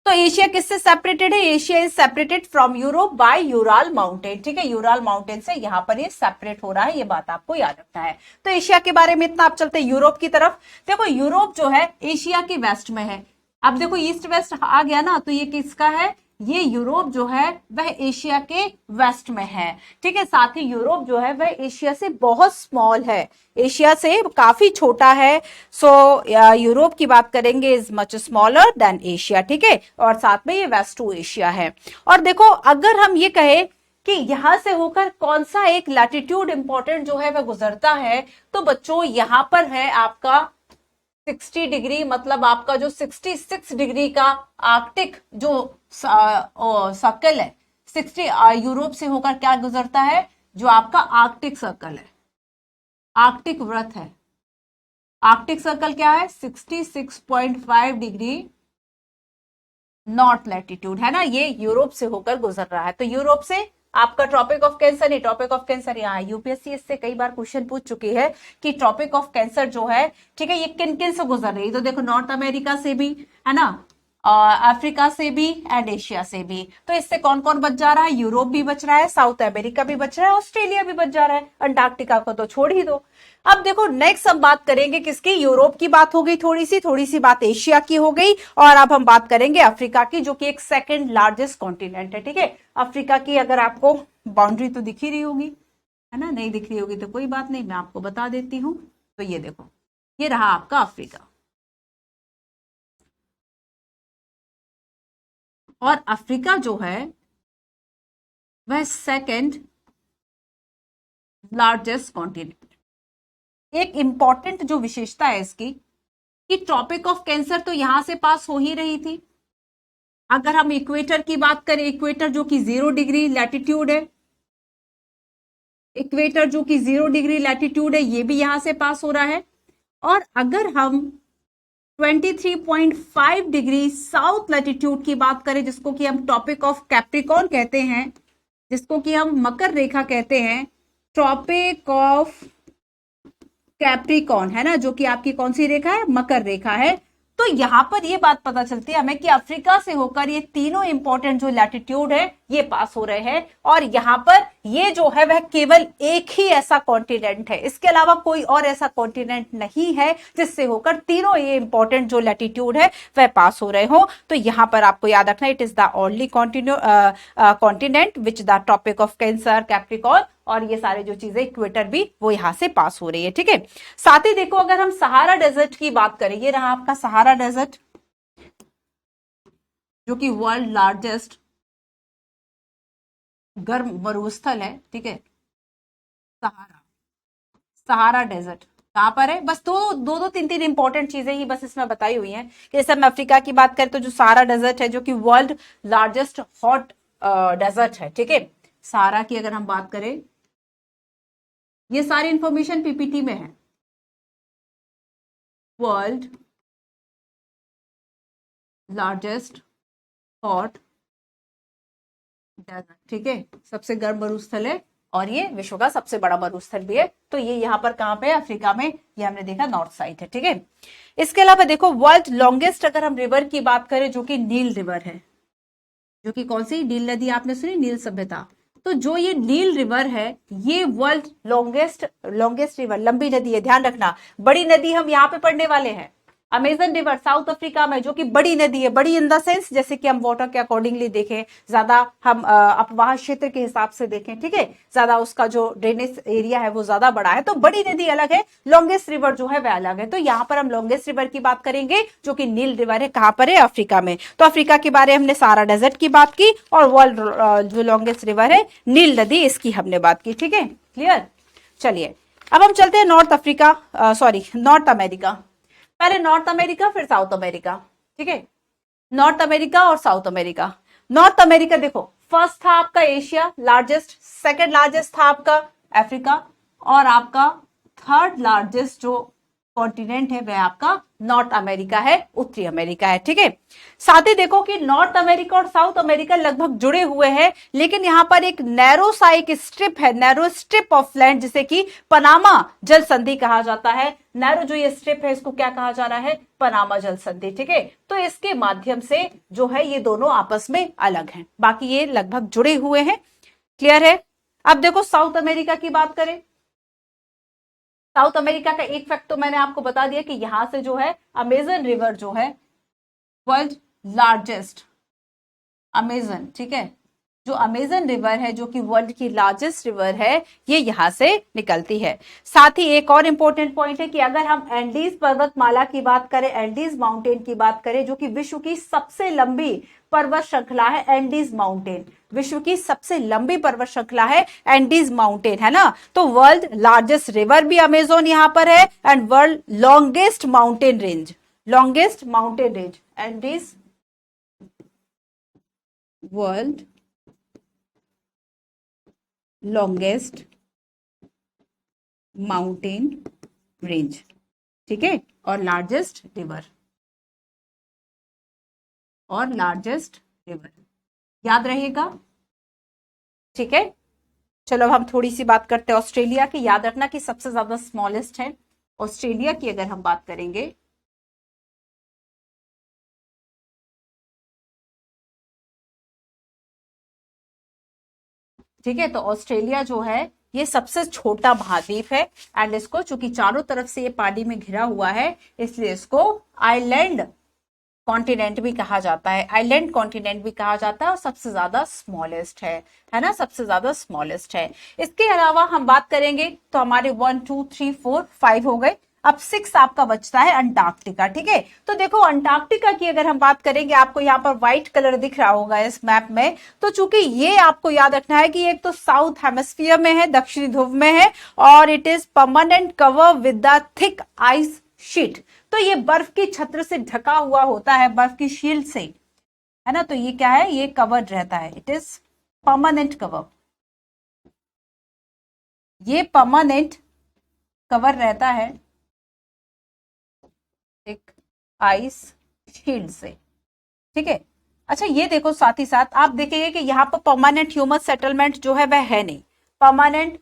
तो एशिया किससे सेपरेटेड है? Asia is separated from Europe by Ural mountain, ठीक है। यूराल माउंटेन से यहां पर ये सेपरेट हो रहा है, ये बात आपको याद रखना है। तो एशिया के बारे में इतना। आप चलते हैं यूरोप की तरफ। देखो यूरोप जो है एशिया के वेस्ट में है। अब देखो ईस्ट वेस्ट आ गया ना, तो ये किसका है? ये यूरोप जो है वह एशिया के वेस्ट में है, ठीक है। साथ ही यूरोप जो है वह एशिया से बहुत स्मॉल है, एशिया से काफी छोटा है। सो यूरोप की बात करेंगे is much smaller than Asia, ठीक है। और साथ में ये वेस्ट टू एशिया है। और देखो अगर हम ये कहें कि यहां से होकर कौन सा एक लैटिट्यूड इंपॉर्टेंट जो है वह गुजरता है, तो बच्चों यहां पर है आपका 60 डिग्री, मतलब आपका जो 66 डिग्री का आर्कटिक जो सर्कल है, 60 यूरोप से होकर क्या गुजरता है? जो आपका आर्कटिक सर्कल है, आर्कटिक वृत्त है। आर्कटिक सर्कल क्या है? 66.5 डिग्री नॉर्थ लैटिट्यूड, है ना। ये यूरोप से होकर गुजर रहा है। तो यूरोप से आपका ट्रॉपिक ऑफ कैंसर नहीं, ट्रॉपिक ऑफ कैंसर यहाँ है। यूपीएससी इससे कई बार क्वेश्चन पूछ चुकी है कि ट्रॉपिक ऑफ कैंसर जो है, ठीक है, ये किन किन से गुजर रही है। तो देखो नॉर्थ अमेरिका से भी, है ना, अफ्रीका से भी एंड एशिया से भी। तो इससे कौन कौन बच जा रहा है? यूरोप भी बच रहा है, साउथ अमेरिका भी बच रहा है, ऑस्ट्रेलिया भी बच जा रहा है, अंटार्कटिका को तो छोड़ ही दो। अब देखो नेक्स्ट हम बात करेंगे किसकी? यूरोप की बात हो गई, थोड़ी सी बात एशिया की हो गई, और अब हम बात करेंगे अफ्रीका की, जो कि एक सेकंड लार्जेस्ट कॉन्टिनेंट है, ठीक है। अफ्रीका की अगर आपको बाउंड्री तो दिख ही रही होगी, है ना। नहीं दिख रही होगी तो कोई बात नहीं, मैं आपको बता देती हूं। तो ये देखो, ये रहा आपका अफ्रीका। और अफ्रीका जो है वह सेकंड लार्जेस्ट कॉन्टिनेंट। एक इंपॉर्टेंट जो विशेषता है इसकी कि ट्रॉपिक ऑफ कैंसर तो यहां से पास हो ही रही थी। अगर हम इक्वेटर की बात करें, इक्वेटर जो कि 0 डिग्री लैटिट्यूड है, इक्वेटर जो कि 0 डिग्री लैटिट्यूड है, ये भी यहां से पास हो रहा है। और अगर हम 23.5 डिग्री साउथ लैटिट्यूड की बात करें, जिसको कि हम टॉपिक ऑफ कैप्रिकॉर्न कहते हैं, जिसको कि हम मकर रेखा कहते हैं, ट्रॉपिक ऑफ कैप्रिकॉर्न, है ना, जो कि आपकी कौन सी रेखा है? मकर रेखा है। तो यहां पर ये बात पता चलती है हमें कि अफ्रीका से होकर ये तीनों इंपॉर्टेंट जो लैटिट्यूड है ये पास हो रहे हैं। और यहां पर ये जो है वह केवल एक ही ऐसा कॉन्टिनेंट है, इसके अलावा कोई और ऐसा कॉन्टिनेंट नहीं है जिससे होकर तीनों ये इंपॉर्टेंट जो लैटिट्यूड है वह पास हो रहे हो। तो यहां पर आपको याद रखना, it is the only continent which the tropic of cancer, Capricorn और ये सारे जो चीजें इक्वेटर भी वो यहां से पास हो रही है, ठीक है। साथ ही देखो अगर हम सहारा डेजर्ट की बात करें, ये रहा आपका सहारा डेजर्ट, जो कि वर्ल्ड लार्जेस्ट गर्म मरुस्थल है, ठीक है। सहारा, सहारा डेजर्ट कहां पर है? बस दो तीन इंपॉर्टेंट चीजें ही बस इसमें बताई हुई हैं। जैसे हम अफ्रीका की बात करें तो जो सहारा डेजर्ट है, जो कि वर्ल्ड लार्जेस्ट हॉट डेजर्ट है, ठीक है। सहारा की अगर हम बात करें, ये सारी इंफॉर्मेशन पीपीटी में है। वर्ल्ड लार्जेस्ट हॉट डेजर्ट, ठीक है, सबसे गर्म मरुस्थल है और ये विश्व का सबसे बड़ा मरुस्थल भी है। तो ये यहाँ पर कहां पे है? अफ्रीका में, ये हमने देखा नॉर्थ साइड है, ठीक है। इसके अलावा देखो वर्ल्ड लॉन्गेस्ट अगर हम रिवर की बात करें, जो कि नील रिवर है, जो कि कौन सी? नील नदी आपने सुनी, नील सभ्यता। तो जो ये नील रिवर है ये वर्ल्ड लॉन्गेस्ट रिवर, लंबी नदी है, ध्यान रखना। बड़ी नदी हम यहाँ पे पढ़ने वाले हैं, अमेजन रिवर साउथ अफ्रीका में, जो कि बड़ी नदी है, बड़ी इन द सेंस जैसे कि हम वाटर के अकॉर्डिंगली देखें, ज्यादा हम अपवाह क्षेत्र के हिसाब से देखें, ठीक है, ज्यादा उसका जो ड्रेनेज एरिया है वो ज्यादा बड़ा है, तो बड़ी नदी अलग है, लॉन्गेस्ट रिवर जो है वह अलग है। तो यहाँ पर हम लॉन्गेस्ट रिवर की बात करेंगे जो कि नील रिवर है। कहां पर है? अफ्रीका में। तो अफ्रीका के बारे हमने सारा डेजर्ट की बात की, और वर्ल्ड जो लॉन्गेस्ट रिवर है नील नदी, इसकी हमने बात की, ठीक है, क्लियर। चलिए अब हम चलते हैं north Africa, sorry north America. पहले नॉर्थ अमेरिका फिर साउथ अमेरिका, ठीक है, नॉर्थ अमेरिका और साउथ अमेरिका। नॉर्थ अमेरिका देखो, फर्स्ट था आपका एशिया लार्जेस्ट, सेकंड लार्जेस्ट था आपका अफ्रीका, और आपका थर्ड लार्जेस्ट जो कॉन्टिनेंट है वह आपका नॉर्थ अमेरिका है, उत्तरी अमेरिका है, ठीक है। साथ ही देखो कि नॉर्थ अमेरिका और साउथ अमेरिका लगभग जुड़े हुए हैं, लेकिन यहां पर एक नैरो सा एक स्ट्रिप है, नैरो स्ट्रिप ऑफ लैंड, जिसे कि पनामा जल संधि कहा जाता है। नैरो जो ये स्ट्रिप है इसको क्या कहा जा रहा है? पनामा जल संधि, ठीक है। तो इसके माध्यम से जो है ये दोनों आपस में अलग हैं, बाकी ये लगभग जुड़े हुए हैं, क्लियर है। अब देखो साउथ अमेरिका की बात करें, साउथ अमेरिका का एक फैक्ट तो मैंने आपको बता दिया कि यहां से जो है अमेजन रिवर जो है वर्ल्ड लार्जेस्ट अमेजन, ठीक है, जो अमेजन रिवर है जो कि वर्ल्ड की लार्जेस्ट रिवर है, ये यहां से निकलती है। साथ ही एक और इंपॉर्टेंट पॉइंट है कि अगर हम एंडीज पर्वतमाला की बात करें, एंडीज माउंटेन की बात करें, जो कि विश्व की सबसे लंबी पर्वत श्रृंखला है, एंडीज माउंटेन, विश्व की सबसे लंबी पर्वत श्रृंखला है एंडीज माउंटेन, है ना। तो वर्ल्ड लार्जेस्ट रिवर भी अमेजोन यहां पर है, and world longest mountain range, longest mountain range Andes, world longest mountain range, ठीक है, और लार्जेस्ट रिवर, और लार्जेस्ट रिवर, याद रहेगा, ठीक है। चलो अब हम थोड़ी सी बात करते हैं ऑस्ट्रेलिया की। याद रखना कि सबसे ज्यादा स्मॉलेस्ट है ऑस्ट्रेलिया की। अगर हम बात करेंगे, ठीक है, तो ऑस्ट्रेलिया जो है ये सबसे छोटा महाद्वीप है, एंड इसको चूंकि चारों तरफ से ये पानी में घिरा हुआ है, इसलिए इसको आइलैंड कॉन्टिनेंट भी कहा जाता है, आइलैंड कॉन्टिनेंट भी कहा जाता है, और सबसे ज्यादा स्मॉलेस्ट है ना, सबसे ज्यादा स्मॉलेस्ट है। इसके अलावा हम बात करेंगे तो हमारे 1 2 3 4 5 हो गए, अब 6 आपका बचता है अंटार्कटिका, ठीक है। तो देखो अंटार्कटिका की अगर हम बात करेंगे, आपको यहाँ पर व्हाइट कलर दिख रहा होगा इस मैप में, तो चूंकि ये आपको याद रखना है कि एक तो साउथ हेमिस्फीयर में है, दक्षिणी ध्रुव में है, और it is permanent cover with the thick ice sheet, तो ये बर्फ की छत्र से ढका हुआ होता है, बर्फ की शील्ड से, है ना। तो ये क्या है? ये कवर्ड रहता है, इट इज परमानेंट कवर, ये परमानेंट कवर रहता है एक आइस शील्ड से, ठीक है। अच्छा ये देखो, साथ ही साथ आप देखेंगे कि यहाँ पर परमानेंट ह्यूमन सेटलमेंट जो है वह है नहीं, परमानेंट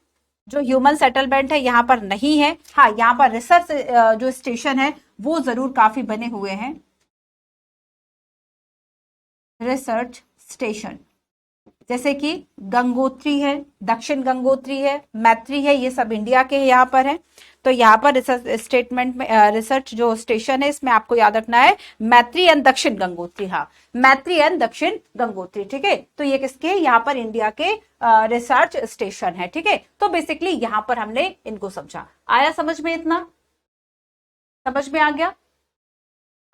जो ह्यूमन सेटलमेंट है यहाँ पर नहीं है। हाँ, यहाँ पर रिसर्च जो स्टेशन है वो जरूर काफी बने हुए हैं, रिसर्च स्टेशन, जैसे कि गंगोत्री है, दक्षिण गंगोत्री है, मैत्री है, ये सब इंडिया के यहाँ पर है। तो यहाँ पर रिसर्च स्टेटमेंट में रिसर्च जो स्टेशन है इसमें आपको याद रखना है मैत्री एंड दक्षिण गंगोत्री, हाँ मैत्री एंड दक्षिण गंगोत्री, ठीक है। तो ये किसके? यहाँ पर इंडिया के रिसर्च स्टेशन है, ठीक है। तो बेसिकली यहाँ पर हमने इनको समझा। आया समझ में? इतना समझ में आ गया?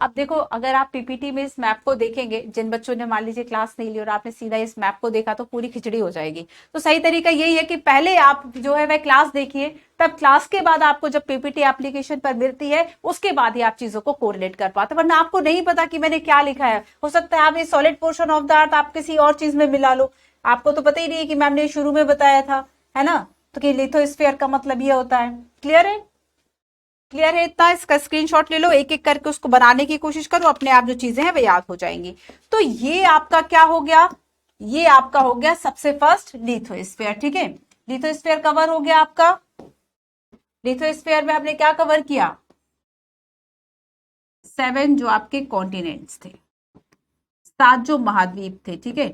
अब देखो अगर आप पीपीटी में इस मैप को देखेंगे, जिन बच्चों ने मान लीजिए क्लास नहीं ली और आपने सीधा इस मैप को देखा तो पूरी खिचड़ी हो जाएगी। तो सही तरीका यही है कि पहले आप जो है वह क्लास देखिए, तब क्लास के बाद आपको जब पीपीटी एप्लीकेशन पर मिलती है उसके बाद ही आप चीजों को कोरिलेट कर पाते, वरना आपको नहीं पता कि मैंने क्या लिखा है। हो सकता है आपने सॉलिड पोर्शन ऑफ द अर्थ आप किसी और चीज में मिला लो, आपको तो पता ही नहीं है कि मैम ने शुरू में बताया था, है ना। तो कि लिथोस्फीयर का मतलब ये होता है। क्लियर है? क्लियर है इतना? इसका स्क्रीनशॉट ले लो, एक एक करके उसको बनाने की कोशिश करो, अपने आप जो चीजें हैं वे याद हो जाएंगी। तो ये आपका क्या हो गया? ये आपका हो गया सबसे फर्स्ट लिथोस्फीयर, ठीक है। लिथोस्फीयर कवर हो गया आपका। लिथोस्फीयर में आपने क्या कवर किया? 7 जो आपके कॉन्टिनेंट्स थे, 7 जो महाद्वीप थे, ठीक है,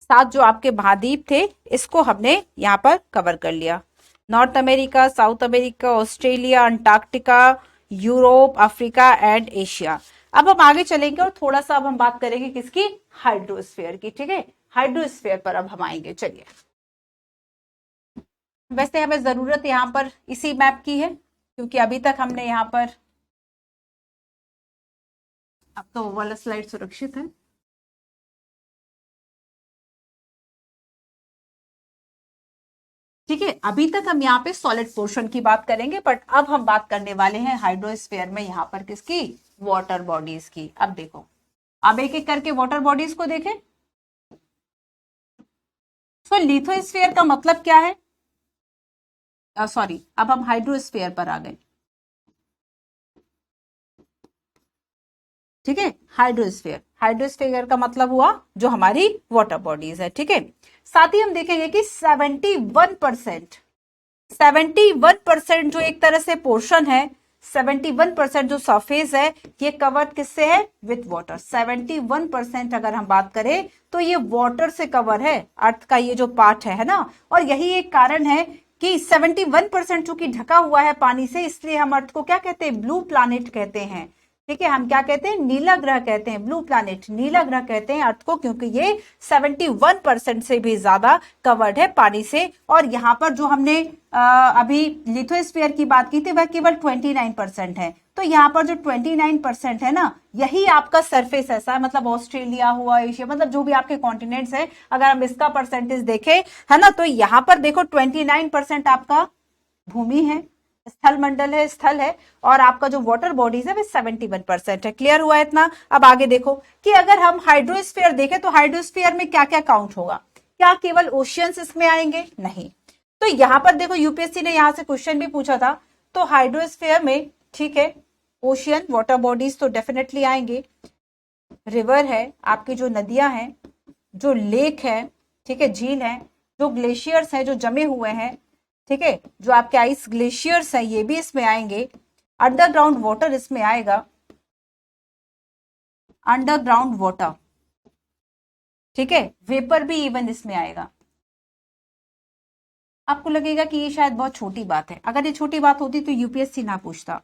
7 जो आपके महाद्वीप थे इसको हमने यहाँ पर कवर कर लिया। North America, south America, Australia, Antarctica, Europe, Africa and Asia. अब हम आगे चलेंगे और थोड़ा सा अब हम बात करेंगे किसकी, हाइड्रोस्फीयर की। ठीक है, हाइड्रोस्फीयर पर अब हम आएंगे। चलिए, वैसे हमें जरूरत यहाँ पर इसी मैप की है क्योंकि अभी तक हमने यहाँ पर, अब तो वो वाला स्लाइड सुरक्षित है। ठीक है, अभी तक हम यहाँ पे सॉलिड पोर्शन की बात करेंगे, बट अब हम बात करने वाले हैं हाइड्रोस्फीयर में यहाँ पर किसकी, वाटर बॉडीज की। अब देखो, अब एक एक करके वाटर बॉडीज को देखें। सो लिथोस्फीयर का मतलब क्या है, सॉरी, अब हम हाइड्रोस्फीयर पर आ गए। ठीक है, हाइड्रोस्फीयर, हाइड्रोस्फीयर का मतलब हुआ जो हमारी वाटर बॉडीज है। ठीक है, साथ ही हम देखेंगे कि 71% जो एक तरह से पोर्शन है, 71% जो सरफेस है, ये कवर्ड किससे है, विथ वाटर। 71% अगर हम बात करें तो ये वाटर से कवर है, अर्थ का ये जो पार्ट है ना। और यही एक कारण है कि 71% चूंकि ढका हुआ है पानी से, इसलिए हम अर्थ को क्या कहते हैं, ब्लू प्लैनेट कहते हैं। ठीक है, हम क्या कहते हैं, नीला ग्रह कहते हैं, ब्लू प्लैनेट, नीला ग्रह कहते हैं अर्थ को, क्योंकि ये 71% से भी ज्यादा कवर्ड है पानी से। और यहाँ पर जो हमने अभी लिथोस्फीयर की बात की थी वह केवल 29% है। तो यहाँ पर जो 29% है ना, यही आपका सरफेस ऐसा है, मतलब ऑस्ट्रेलिया हुआ, एशिया, मतलब जो भी आपके कॉन्टिनेंट्स है, अगर हम इसका परसेंटेज देखें है ना, तो यहाँ पर देखो 29% आपका भूमि है, स्थल मंडल है, स्थल है, और आपका जो वाटर बॉडीज है वो 71% है। क्लियर हुआ इतना। अब आगे देखो कि अगर हम हाइड्रोस्फीयर देखें तो हाइड्रोस्फीयर में क्या क्या काउंट होगा, क्या केवल ओशियंस इसमें आएंगे, नहीं। तो यहां पर देखो, यूपीएससी ने यहां से क्वेश्चन भी पूछा था, तो हाइड्रोस्फीयर में, ठीक है, ओशियन, वाटर बॉडीज तो डेफिनेटली आएंगे, रिवर है, आपकी जो नदियां हैं, जो लेक है, ठीक है, झील है, जो ग्लेशियर्स हैं जो जमे हुए हैं, ठीक है, जो आपके आइस ग्लेशियर्स हैं ये भी इसमें आएंगे, अंडरग्राउंड वाटर इसमें आएगा, अंडरग्राउंड वाटर, ठीक है, वेपर भी इवन इसमें आएगा। आपको लगेगा कि ये शायद बहुत छोटी बात है, अगर ये छोटी बात होती तो यूपीएससी ना पूछता।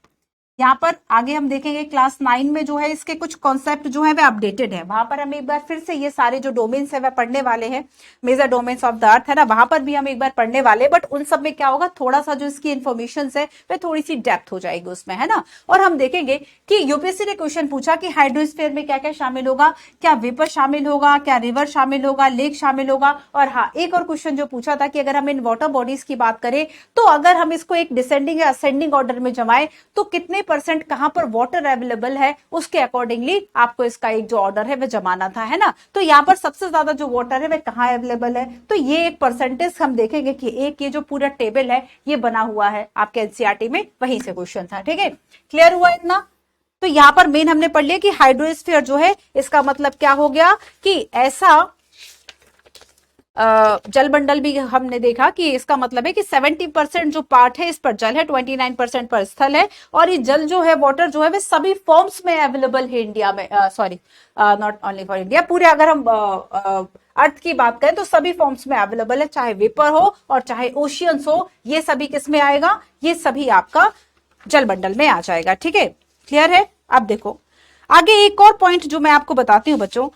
यहाँ पर आगे हम देखेंगे क्लास 9 में जो है इसके कुछ कॉन्सेप्ट जो है वे अपडेटेड है, वहां पर हम एक बार फिर से ये सारे जो डोमेन्स है वह पढ़ने वाले हैं, major domains of the earth है ना, वहां पर भी हम एक बार पढ़ने वाले, बट उन सब में क्या होगा, थोड़ा सा जो इसकी इन्फॉर्मेशन है वह थोड़ी सी डेप्थ हो जाएगी उसमें, है ना। और हम देखेंगे कि यूपीएससी ने क्वेश्चन पूछा कि हाइड्रोस्फीयर में क्या क्या शामिल होगा, क्या वेपर शामिल होगा, क्या रिवर शामिल होगा, लेक शामिल होगा। और हाँ, एक और क्वेश्चन जो पूछा था कि अगर हम इन वाटर बॉडीज की बात करें तो अगर हम इसको एक डिसेंडिंग या असेंडिंग ऑर्डर में जमाएं तो कितने परसेंट कहां पर वाटर अवेलेबल है, उसके अकॉर्डिंगली आपको इसका एक जो ऑर्डर है वह जमाना था, है ना। तो यहाँ पर सबसे ज्यादा जो वाटर है वह कहां अवेलेबल है, तो ये एक परसेंटेज हम देखेंगे कि एक ये जो पूरा टेबल है ये बना हुआ है आपके एनसीईआरटी में, वहीं से क्वेश्चन था। ठीक है, क्लियर हुआ इतना। तो यहाँ पर मेन हमने पढ़ लिया कि हाइड्रोस्फीयर जो है इसका मतलब क्या हो गया कि ऐसा जल मंडल भी हमने देखा कि इसका मतलब है कि 70% जो पार्ट है इस पर जल है, 29% पर स्थल है, और ये जल जो है, वाटर जो है, वे सभी फॉर्म्स में अवेलेबल है इंडिया में, sorry, not only for India, पूरे अगर हम अर्थ की बात करें तो सभी फॉर्म्स में अवेलेबल है, चाहे वेपर हो और चाहे ओशियंस हो, ये सभी किस में आएगा, ये सभी आपका जल मंडल में आ जाएगा। ठीक है, क्लियर है। अब देखो आगे एक और पॉइंट जो मैं आपको बताती हूँ बच्चों,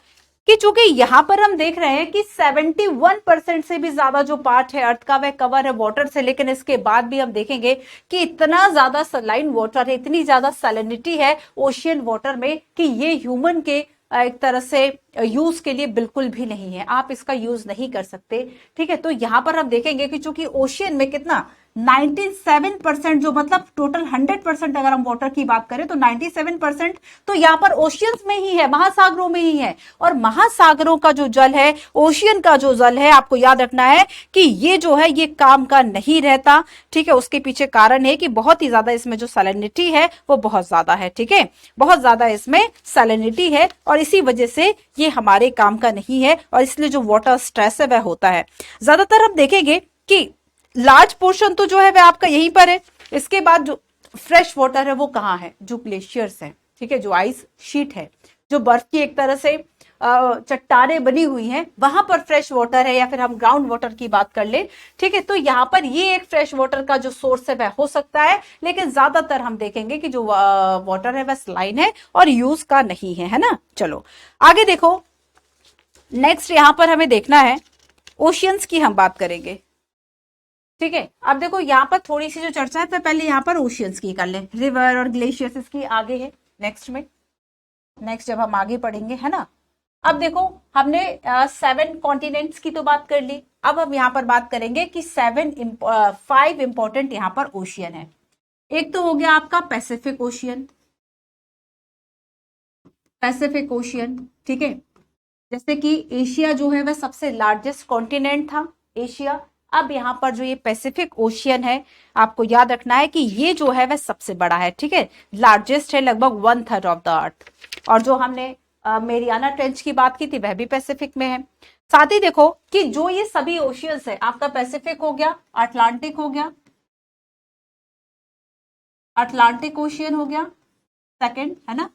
कि चूंकि यहां पर हम देख रहे हैं कि 71% से भी ज्यादा जो पार्ट है अर्थ का वह कवर है वाटर से, लेकिन इसके बाद भी हम देखेंगे कि इतना ज्यादा सलाइन वाटर है, इतनी ज्यादा सैलिनिटी है ओशियन वाटर में कि ये ह्यूमन के एक तरह से यूज के लिए बिल्कुल भी नहीं है, आप इसका यूज नहीं कर सकते। ठीक है, तो यहां पर हम देखेंगे कि चूंकि ओशियन में कितना 97% जो मतलब टोटल 100% अगर हम वाटर की बात करें तो 97% तो यहाँ पर ओशियंस में ही है, महासागरों में ही है। और महासागरों का जो जल है, ओशियन का जो जल है, आपको याद रखना है कि ये जो है ये काम का नहीं रहता। ठीक है, उसके पीछे कारण है कि बहुत ही ज्यादा इसमें जो सैलिनिटी है वो बहुत ज्यादा है। ठीक है, बहुत ज्यादा इसमें सैलिनिटी है और इसी वजह से ये हमारे काम का नहीं है, और इसलिए जो वाटर स्ट्रेस है वह होता है। ज्यादातर हम देखेंगे कि लार्ज पोर्शन तो जो है वह आपका यहीं पर है, इसके बाद जो फ्रेश वाटर है वो कहाँ है, जो ग्लेशियर्स है, ठीक है, जो आइस शीट है, जो बर्फ की एक तरह से चट्टानें बनी हुई हैं वहां पर फ्रेश वाटर है, या फिर हम ग्राउंड वाटर की बात कर ले, ठीक है, तो यहाँ पर ये एक फ्रेश वाटर का जो सोर्स है वह हो सकता है, लेकिन ज्यादातर हम देखेंगे कि जो वाटर है वह सलाइन है और यूज का नहीं है ना। चलो आगे देखो, नेक्स्ट यहां पर हमें देखना है ओशियंस की हम बात करेंगे, ठीक है। अब देखो यहाँ पर थोड़ी सी जो चर्चा है तो पहले यहाँ पर ओशियंस की कर ले, रिवर और ग्लेशियर्स इसकी आगे है नेक्स्ट में, नेक्स्ट जब हम आगे पढ़ेंगे, है ना। अब देखो हमने 7 कॉन्टिनेंट्स की तो बात कर ली, अब हम यहाँ पर बात करेंगे कि 5 इंपॉर्टेंट यहाँ पर ओशियन है। एक तो हो गया आपका पैसिफिक ओशियन, पैसिफिक ओशियन, ठीक है। जैसे कि एशिया जो है वह सबसे लार्जेस्ट कॉन्टिनेंट था, एशिया। अब यहाँ पर जो ये पैसिफिक ओशियन है, आपको याद रखना है कि ये जो है वह सबसे बड़ा है, ठीक है, लार्जेस्ट है, लगभग 1/3 ऑफ द अर्थ। और जो हमने मेरियाना ट्रेंच की बात की थी वह भी पैसिफिक में है। साथ ही देखो कि जो ये सभी ओशियंस है, आपका पैसिफिक हो गया, अटलांटिक हो गया, अटलांटिक ओशियन हो गया सेकंड, है ना।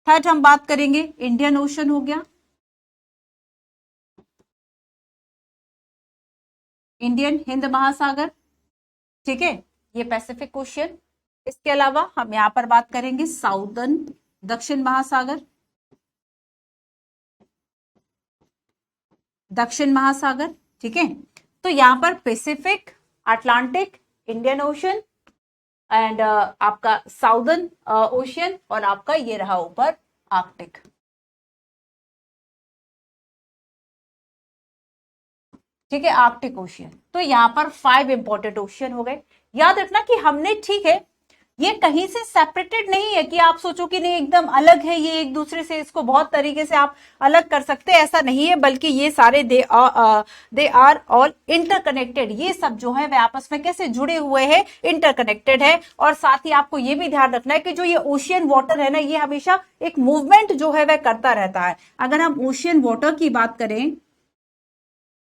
थर्ड हम बात करेंगे इंडियन ओशन हो गया, इंडियन हिंद महासागर, ठीक है, ये पैसिफिक ओशियन। इसके अलावा हम यहां पर बात करेंगे साउदर्न, दक्षिण महासागर, दक्षिण महासागर, ठीक है। तो यहां पर Pacific, Atlantic, Indian ocean and आपका साउदर्न ओशियन, और आपका ये रहा ऊपर आर्कटिक, ठीक है, आर्कटिक ओशियन। तो यहाँ पर 5 इंपॉर्टेंट ओशियन हो गए। याद रखना कि हमने, ठीक है, ये कहीं से सेपरेटेड नहीं है कि आप सोचो कि नहीं एकदम अलग है ये एक दूसरे से, इसको बहुत तरीके से आप अलग कर सकते हैं, ऐसा नहीं है, बल्कि ये सारे दे आर ऑल इंटरकनेक्टेड। ये सब जो है वे आपस में कैसे जुड़े हुए हैं, इंटरकनेक्टेड है। और साथ ही आपको ये भी ध्यान रखना है कि जो ये ओशियन वाटर है ना, ये हमेशा एक मूवमेंट जो है वह करता रहता है। अगर हम ओशियन वाटर की बात करें,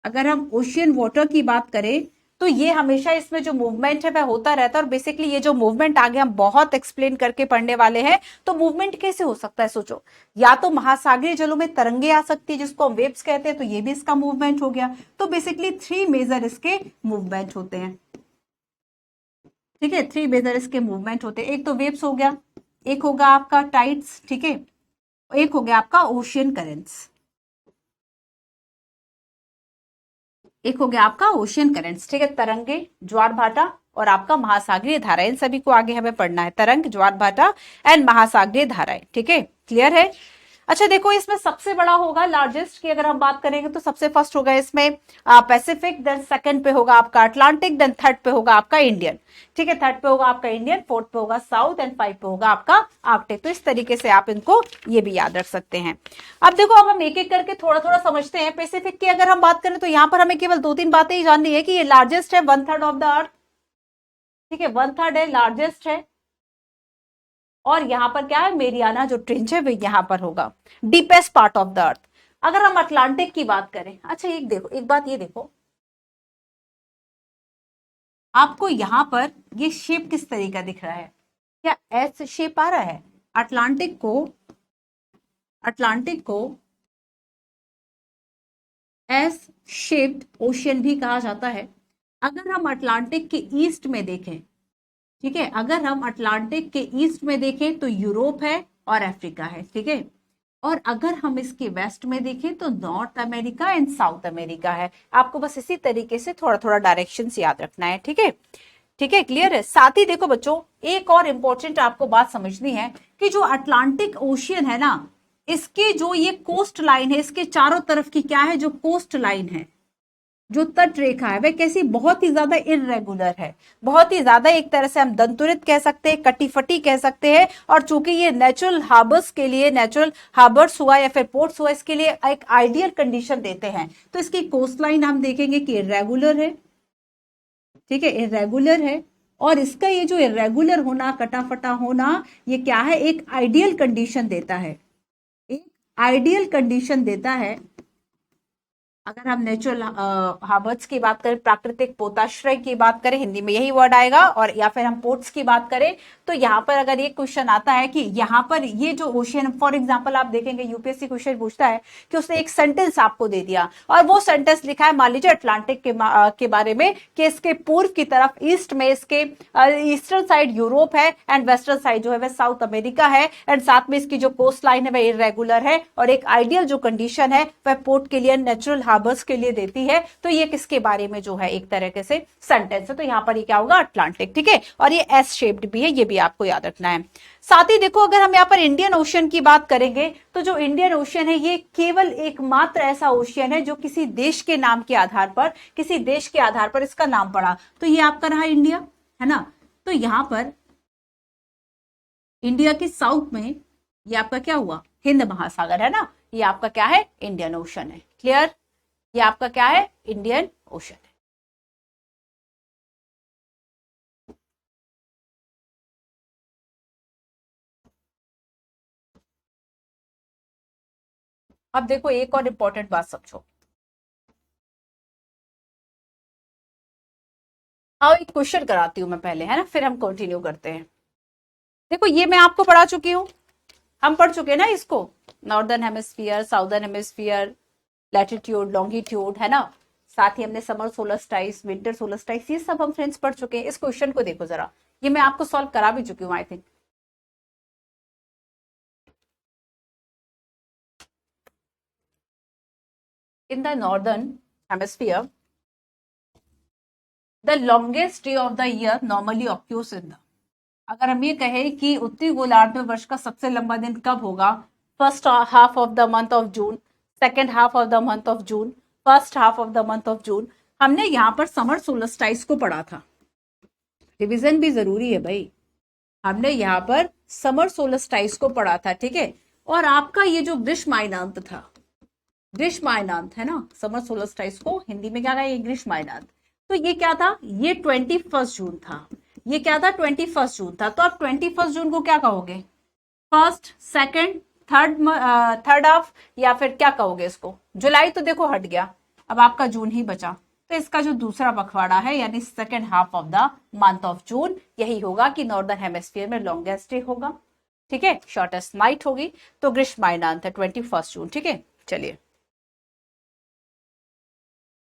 अगर हम ओशियन वाटर की बात करें तो ये हमेशा इसमें जो मूवमेंट है वह होता रहता है। और बेसिकली ये जो मूवमेंट आगे हम बहुत एक्सप्लेन करके पढ़ने वाले हैं। तो मूवमेंट कैसे हो सकता है, सोचो, या तो महासागरीय जलों में तरंगे आ सकती है जिसको हम वेव्स कहते हैं, तो ये भी इसका मूवमेंट हो गया। तो बेसिकली 3 मेजर इसके मूवमेंट होते हैं, ठीक है, 3 मेजर इसके मूवमेंट होते हैं। एक तो वेव्स हो गया, एक होगा आपका टाइड्स, ठीक है, एक हो गया आपका ओशियन करेंट्स, एक हो गया आपका ओशियन करेंट्स, ठीक है, तरंगे, ज्वार भाटा और आपका महासागरीय धारा। इन सभी को आगे हमें पढ़ना है, तरंग, ज्वार भाटा एंड महासागरीय धाराएं, ठीक है, क्लियर है। अच्छा देखो, इसमें सबसे बड़ा होगा लार्जेस्ट की अगर हम बात करेंगे तो सबसे फर्स्ट होगा इसमें पैसिफिक, देन सेकंड पे होगा आपका अटलांटिक, देन थर्ड पे होगा आपका इंडियन, ठीक है, थर्ड पे होगा आपका इंडियन, फोर्थ पे होगा साउथ एंड 5 पे होगा आपका आर्कटिक। तो इस तरीके से आप इनको ये भी याद रख सकते हैं। अब देखो, अब हम एक एक करके थोड़ा थोड़ा समझते हैं। पैसिफिक की अगर हम बात करें तो यहाँ पर हमें केवल 2-3 बातें ही जाननी है कि ये लार्जेस्ट है, 1/3 ऑफ द अर्थ, ठीक है, 1/3 है, लार्जेस्ट है। और यहां पर क्या है, मेरियाना जो ट्रेंच है वो यहां पर होगा, deepest part of the earth. अगर हम अटलांटिक की बात करें, अच्छा एक देखो, एक बात ये देखो, आपको यहां पर ये शेप किस तरह का दिख रहा है, क्या एस शेप आ रहा है? अटलांटिक को, अटलांटिक को एस शेप्ड ओशियन भी कहा जाता है। अगर हम अटलांटिक के ईस्ट में देखें, ठीक है, अगर हम अटलांटिक के ईस्ट में देखें तो यूरोप है और अफ्रीका है, ठीक है, और अगर हम इसके वेस्ट में देखें तो north America and south America है। आपको बस इसी तरीके से थोड़ा थोड़ा डायरेक्शन याद रखना है, ठीक है, ठीक है, क्लियर है। साथ ही देखो बच्चों, एक और इंपॉर्टेंट आपको बात समझनी है कि जो अटलांटिक ओशियन है ना, इसके जो ये कोस्ट लाइन है, इसके चारों तरफ की क्या है, जो कोस्ट लाइन है, जो तट रेखा है, वह कैसी, बहुत ही ज्यादा इरेगुलर है, बहुत ही ज्यादा, एक तरह से हम दंतुरित कह सकते हैं, कटी-फटी कह सकते हैं। और चूंकि ये नेचुरल हार्बर्स के लिए, नेचुरल हार्बर्स हुआ या फिर पोर्ट्स हुआ, इसके लिए एक आइडियल कंडीशन देते हैं। तो इसकी कोस्ट लाइन हम देखेंगे कि इरेगुलर है, ठीक है, इरेगुलर है। और इसका ये जो इरेगुलर होना, कटा-फटा होना, ये क्या है, एक आइडियल कंडीशन देता है, एक आइडियल कंडीशन देता है अगर हम नेचुरल हार्बर्स की बात करें, प्राकृतिक पोताश्रय की बात करें, हिंदी में यही वर्ड आएगा, और या फिर हम पोर्ट्स की बात करें, तो यहाँ पर अगर ये क्वेश्चन आता है कि यहाँ पर ये जो ओशियन, फॉर एग्जांपल आप देखेंगे यूपीएससी क्वेश्चन पूछता है कि उसने एक सेंटेंस आपको दे दिया और वो सेंटेंस लिखा है मान लीजिए अटलांटिक के बारे में कि इसके पूर्व की तरफ ईस्ट में इसके ईस्टर्न साइड यूरोप है एंड वेस्टर्न साइड जो है वह साउथ अमेरिका है, एंड साथ में इसकी जो कोस्ट लाइन है वह इरेगुलर है, और एक आइडियल जो कंडीशन है वह पोर्ट के लिए नेचुरल हार्बर्स के लिए देती है। तो ये किसके बारे में जो है एक तरीके से सेंटेंस है, तो यहां पर ये क्या होगा, अटलांटिक। ठीक है, और ये एस शेप्ड भी है, ये भी आपको याद रखना है। साथ ही देखो अगर हम यहाँ पर इंडियन ओशियन की बात करेंगे तो जो इंडियन ओशियन है ये केवल एकमात्र ऐसा ओशियन है जो किसी देश के नाम के आधार पर, किसी देश के आधार पर इसका नाम पड़ा। तो ये आपका रहा इंडिया, है ना। तो यहां पर इंडिया के साउथ में ये आपका क्या हुआ, हिंद महासागर, है ना। ये आपका क्या है, इंडियन ओशन है। क्लियर, ये आपका क्या है, इंडियन ओशन है। अब देखो एक और इंपॉर्टेंट बात समझो। आओ एक क्वेश्चन कराती हूं मैं पहले, है ना, फिर हम कंटिन्यू करते हैं। देखो ये मैं आपको पढ़ा चुकी हूं, हम पढ़ चुके हैं ना इसको, northern hemisphere, southern hemisphere, latitude, longitude, है ना। साथ ही हमने समर सोलस्टाइस, विंटर सोलस्टाइस, ये सब हम फ्रेंड्स पढ़ चुके हैं। इस क्वेश्चन को देखो जरा, ये मैं आपको सॉल्व करा भी चुकी हूँ I think. In the northern hemisphere the longest day of the year normally occurs in the, अगर हम ये कहें कि उत्तरी गोलार्ध में वर्ष का सबसे लंबा दिन कब होगा, first half of the month of June, second half of the month of June, first half of the month of June. हमने यहाँ पर समर सोलस्टाइस को पढ़ा था, रिवीजन भी जरूरी है भाई। हमने यहाँ पर समर सोलस्टाइस को पढ़ा था, ठीक है। और आपका ये जो ग्रीष्मायनांत था, ग्रीष्मायनांत है ना, समर सोलस्टाइस को हिंदी में क्या कहा, ग्रीष्मायनांत। तो ये क्या था, ये 21 जून था। ये क्या था, 21 जून था। तो आप 21 जून को क्या कहोगे, फर्स्ट, सेकंड, थर्ड हाफ, या फिर क्या कहोगे इसको। जुलाई तो देखो हट गया, अब आपका जून ही बचा, तो इसका जो दूसरा पखवाड़ा है यानी second half of the month of June, यही होगा कि नॉर्दर्न हेमिस्फीयर में लॉन्गेस्ट डे होगा, ठीक है, शॉर्टेस्ट नाइट होगी। तो ग्रीष्मायनांत है 21 जून, ठीक है। चलिए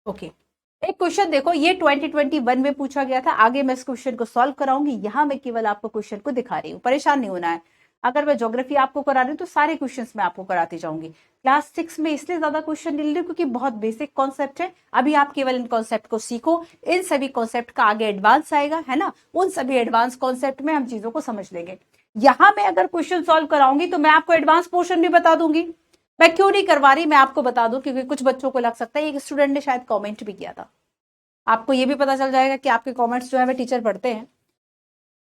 ओके, एक क्वेश्चन देखो, ये 2021 में पूछा गया था। आगे मैं इस क्वेश्चन को सॉल्व कराऊंगी, यहां मैं केवल आपको क्वेश्चन को दिखा रही हूँ, परेशान नहीं होना है। अगर मैं ज्योग्राफी आपको करा रही हूँ तो सारे क्वेश्चंस मैं आपको कराती जाऊंगी। क्लास 6 में इसलिए ज्यादा क्वेश्चन ले रही हूँ क्योंकि बहुत बेसिक कॉन्सेप्ट है। अभी आप केवल इन कॉन्सेप्ट को सीखो, इन सभी कॉन्सेप्ट का आगे एडवांस आएगा, है ना। उन सभी एडवांस कॉन्सेप्ट में हम चीजों को समझ लेंगे। यहां मैं अगर क्वेश्चन सॉल्व कराऊंगी तो मैं आपको एडवांस पोर्शन भी बता दूंगी। मैं क्यों नहीं करवा रही, मैं आपको बता दूं, क्योंकि कुछ बच्चों को लग सकता है, एक स्टूडेंट ने शायद कमेंट भी किया था, आपको ये भी पता चल जाएगा कि आपके कमेंट्स जो है वे टीचर पढ़ते हैं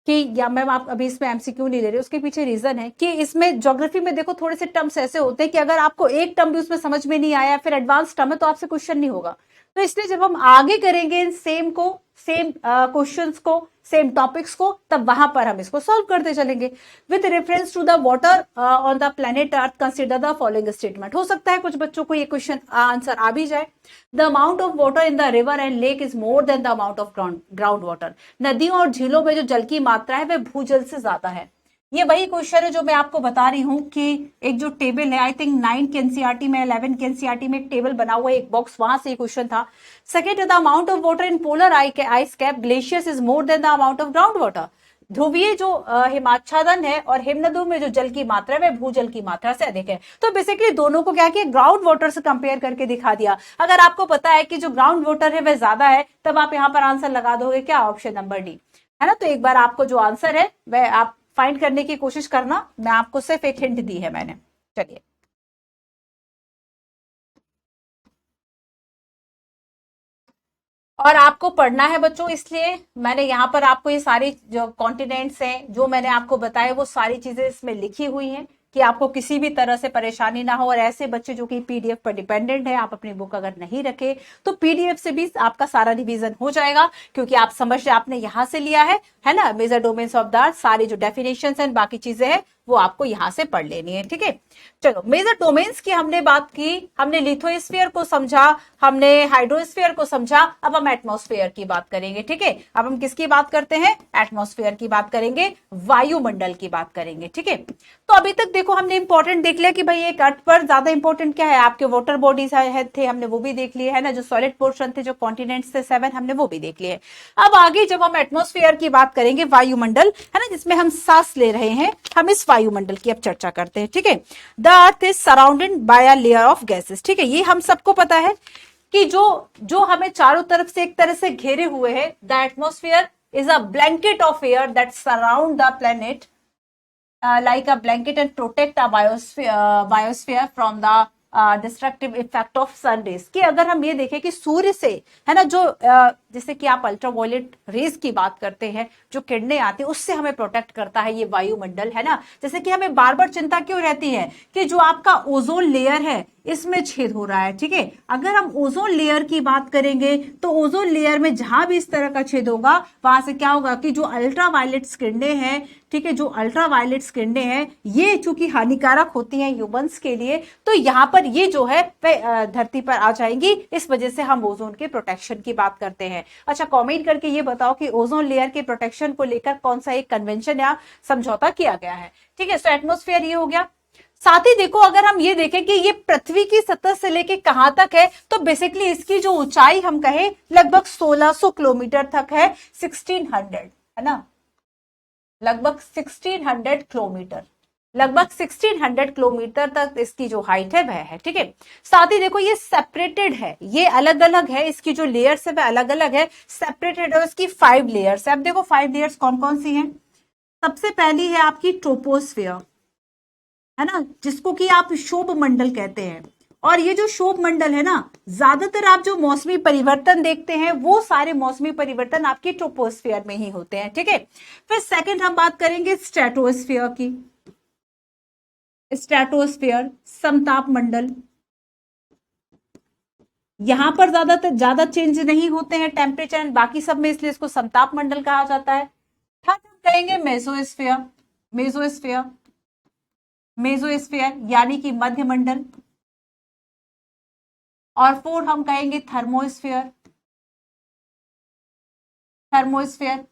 कि या मैम आप अभी इसमें एमसीक्यू नहीं ले रहे। उसके पीछे रीजन है कि इसमें ज्योग्राफी में देखो थोड़े से टर्म्स ऐसे होते हैं कि अगर आपको एक टर्म भी उसमें समझ में नहीं आया, फिर एडवांस टर्म है, तो आपसे क्वेश्चन नहीं होगा। तो इसलिए जब हम आगे करेंगे इन सेम क्वेश्चंस को, सेम टॉपिक्स को, तब वहां पर हम इसको सॉल्व करते चलेंगे। With reference to the water on the planet earth consider the following statement. हो सकता है कुछ बच्चों को ये क्वेश्चन आंसर आ भी जाए। The amount of water in the river and lake is more than the amount of ground water. नदियों और झीलों में जो जल की मात्रा है वह भूजल से ज्यादा है। ये वही क्वेश्चन है जो मैं आपको बता रही हूं कि एक जो टेबल है, आई थिंक 9 के एनसीईआरटी में, 11 के एनसीईआरटी में एक टेबल बना हुआ है, एक बॉक्स, वहां से क्वेश्चन था। Second, the amount of water in polar ice cap glaciers is more than the amount of ground water. ध्रुवीय जो हिमाच्छादन है और हिमनदों में जो जल की मात्रा है वह भूजल की मात्रा से अधिक है। तो बेसिकली दोनों को क्या किया, ग्राउंड वाटर से कंपेयर करके दिखा दिया। अगर आपको पता है कि जो ग्राउंड वाटर है वह ज्यादा है, तब आप यहाँ पर आंसर लगा दोगे क्या, ऑप्शन नंबर डी, है ना। तो एक बार आपको जो आंसर है वह आप फाइंड करने की कोशिश करना, मैं आपको सिर्फ एक हिंट दी है मैंने। चलिए और आपको पढ़ना है बच्चों, इसलिए मैंने यहाँ पर आपको ये सारी जो कॉन्टिनेंट्स हैं जो मैंने आपको बताए वो सारी चीजें इसमें लिखी हुई हैं कि आपको किसी भी तरह से परेशानी ना हो। और ऐसे बच्चे जो कि पीडीएफ पर डिपेंडेंट है, आप अपनी बुक अगर नहीं रखे तो पीडीएफ से भी आपका सारा रिवीजन हो जाएगा, क्योंकि आप समझ आपने यहां से लिया है ना, major domains of the earth, सारी जो डेफिनेशन है बाकी चीजें हैं वो आपको यहाँ से पढ़ लेनी है, ठीक है। चलो, मेजर डोमेन्स की हमने बात की, हमने लिथोस्फीयर को समझा, हमने हाइड्रोस्फीयर को समझा, अब हम एटमॉस्फेयर की बात करेंगे, ठीक है। अब हम किसकी बात करते हैं? एटमॉस्फेयर की बात करेंगे, वायुमंडल की बात करेंगे, ठीक है। तो अभी तक देखो हमने इंपॉर्टेंट देख लिया कि भाई एक अर्थ पर ज्यादा इंपॉर्टेंट क्या है, आपके वाटर बॉडीज थे, हमने वो भी देख लिए है ना, जो सॉलिड पोर्शन थे, जो कॉन्टिनेंट्स थे 7, हमने वो भी देख लिए। अब आगे जब हम एटमॉस्फेयर की बात करेंगे, वायुमंडल है ना, जिसमें हम सांस ले रहे हैं, हम इस वायुमंडल की अब चर्चा करते हैं, ठीक है। The earth is surrounded by a layer of gases, ठीक है। ये हम सबको पता है कि जो हमें चारों तरफ से एक तरह से घेरे हुए है, the atmosphere is a blanket of air that surround the planet like a blanket and protect a biosphere from the destructive effect of sun rays. कि अगर हम ये देखें कि सूर्य से है ना, जो जैसे कि आप अल्ट्रावायलेट रेज की बात करते हैं, जो किरणें आती है, उससे हमें प्रोटेक्ट करता है ये वायुमंडल, है ना। जैसे कि हमें बार बार चिंता क्यों रहती है कि जो आपका ओजोन लेयर है इसमें छेद हो रहा है, ठीक है। अगर हम ओजोन लेयर की बात करेंगे तो ओजोन लेयर में जहां भी इस तरह का छेद होगा, वहां से क्या होगा कि जो अल्ट्रावायलेट किरणें हैं, ठीक है, जो अल्ट्रावायलेट किरणें हैं, ये चूंकि हानिकारक होती हैं ह्यूमंस के लिए, तो यहाँ पर ये जो है वह धरती पर आ जाएंगी। इस वजह से हम ओजोन के प्रोटेक्शन की बात करते हैं। अच्छा, कमेंट करके ये बताओ कि ओजोन लेयर के प्रोटेक्शन को लेकर कौन सा एक कन्वेंशन या समझौता किया गया है, ठीक है। सो एटमॉस्फेयर ये हो गया। साथ ही देखो, अगर हम ये देखें कि ये पृथ्वी की सतह से लेके कहां तक है, तो बेसिकली इसकी जो ऊंचाई हम कहें लगभग 1600 किलोमीटर तक है, 1600, है ना, लगभग 1600 किलोमीटर, लगभग 1600 किलोमीटर तक इसकी जो हाइट है वह है, ठीक है। साथ ही देखो ये सेपरेटेड है, ये अलग अलग है, इसकी जो लेयर्स है वह अलग अलग है, सेपरेटेड है, इसकी 5 लेयर्स है। अब देखो 5 लेयर्स कौन कौन सी हैं। सबसे पहली है आपकी ट्रोपोस्फियर, है ना, जिसको कि आप शोभ मंडल कहते हैं। और ये जो शोभ मंडल है ना, ज्यादातर आप जो मौसमी परिवर्तन देखते हैं वो सारे मौसमी परिवर्तन आपके ट्रोपोस्फियर में ही होते हैं, ठीक है। फिर सेकंड हम बात करेंगे स्ट्रेटोस्फियर की। स्ट्रेटोस्फियर समताप मंडल, यहां पर ज्यादा चेंज नहीं होते हैं टेम्परेचर एंड बाकी सब में, इसलिए इसको समताप मंडल कहा जाता है। थर्ड हम कहेंगे मेसोस्फियर, मेसोस्फियर, मेसोस्फियर यानी कि मध्य मंडल। और फोर्थ हम कहेंगे थर्मोस्फियर, थर्मोस्फियर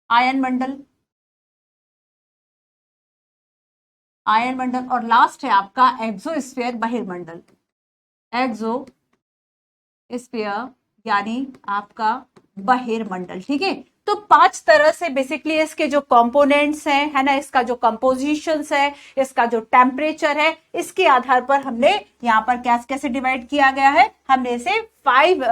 आयन मंडल, आयन मंडल। और लास्ट है आपका एक्सोस्फियर बहिर्मंडल, एक्सोस्फियर यानी आपका बहिर्मंडल, ठीक है। तो 5 तरह से बेसिकली इसके जो कंपोनेंट्स हैं, है ना, इसका जो कंपोजिशंस है, इसका जो टेम्परेचर है, इसके आधार पर हमने यहाँ पर कैसे डिवाइड किया गया है, हमने इसे 5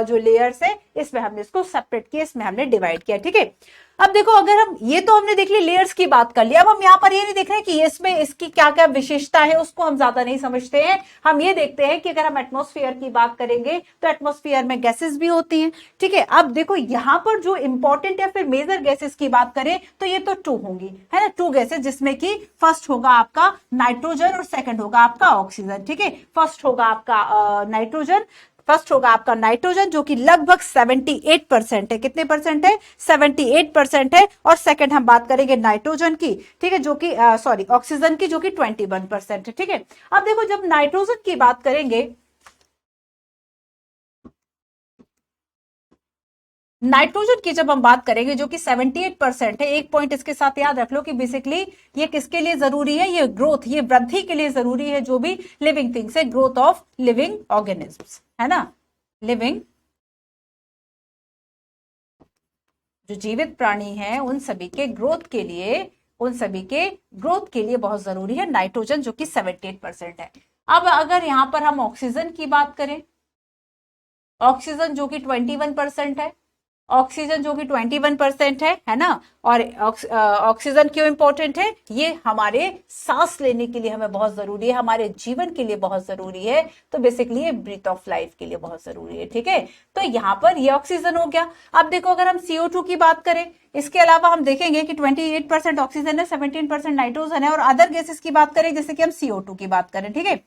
जो लेयर्स है इसमें हमने इसको सेपरेट किया, इसमें हमने डिवाइड किया, ठीक है। अब देखो, अगर हम ये तो हमने देख ली लेयर्स की बात कर लिया, अब हम यहाँ पर ये नहीं देख रहे कि इसमें इसकी क्या क्या विशेषता है, उसको हम ज्यादा नहीं समझते हैं। हम ये देखते हैं कि अगर हम एटमॉस्फेयर की बात करेंगे तो एटमॉस्फेयर में गैसेस भी होती हैं, ठीक है। अब देखो यहाँ पर जो इंपॉर्टेंट या फिर मेजर गैसेस की बात करें तो ये तो 2 होंगी, है ना, 2 गैसेस, जिसमें कि फर्स्ट होगा आपका नाइट्रोजन और सेकंड होगा आपका ऑक्सीजन, ठीक है। फर्स्ट होगा आपका नाइट्रोजन, फर्स्ट होगा आपका नाइट्रोजन जो कि लगभग 78% है। कितने परसेंट है? 78% है। और सेकंड हम बात करेंगे नाइट्रोजन की, ठीक है, जो कि सॉरी ऑक्सीजन की, जो कि 21% है, ठीक है। अब देखो, जब नाइट्रोजन की बात करेंगे, नाइट्रोजन की जब हम बात करेंगे जो कि 78% है, एक पॉइंट इसके साथ याद रख लो कि बेसिकली ये किसके लिए जरूरी है, ये ग्रोथ, ये वृद्धि के लिए जरूरी है, जो भी लिविंग थिंग्स है, ग्रोथ ऑफ लिविंग ऑर्गेनिज्म्स, है ना, लिविंग, जो जीवित प्राणी हैं उन सभी के ग्रोथ के लिए, उन सभी के ग्रोथ के लिए बहुत जरूरी है नाइट्रोजन, जो कि 78% है। अब अगर यहां पर हम ऑक्सीजन की बात करें, ऑक्सीजन जो कि 21% है, ऑक्सीजन जो कि 21% है ना। और ऑक्सीजन क्यों इंपॉर्टेंट है? ये हमारे सांस लेने के लिए हमें बहुत जरूरी है, हमारे जीवन के लिए बहुत जरूरी है, तो बेसिकली ये ब्रीथ ऑफ लाइफ के लिए बहुत जरूरी है, ठीक है। तो यहाँ पर ये ऑक्सीजन हो गया। अब देखो, अगर हम CO2 की बात करें, इसके अलावा हम देखेंगे कि 28% ऑक्सीजन है, 17% नाइट्रोजन है। और अदर गैसेस की बात करें, जैसे कि हम CO2 की बात करें, ठीक है,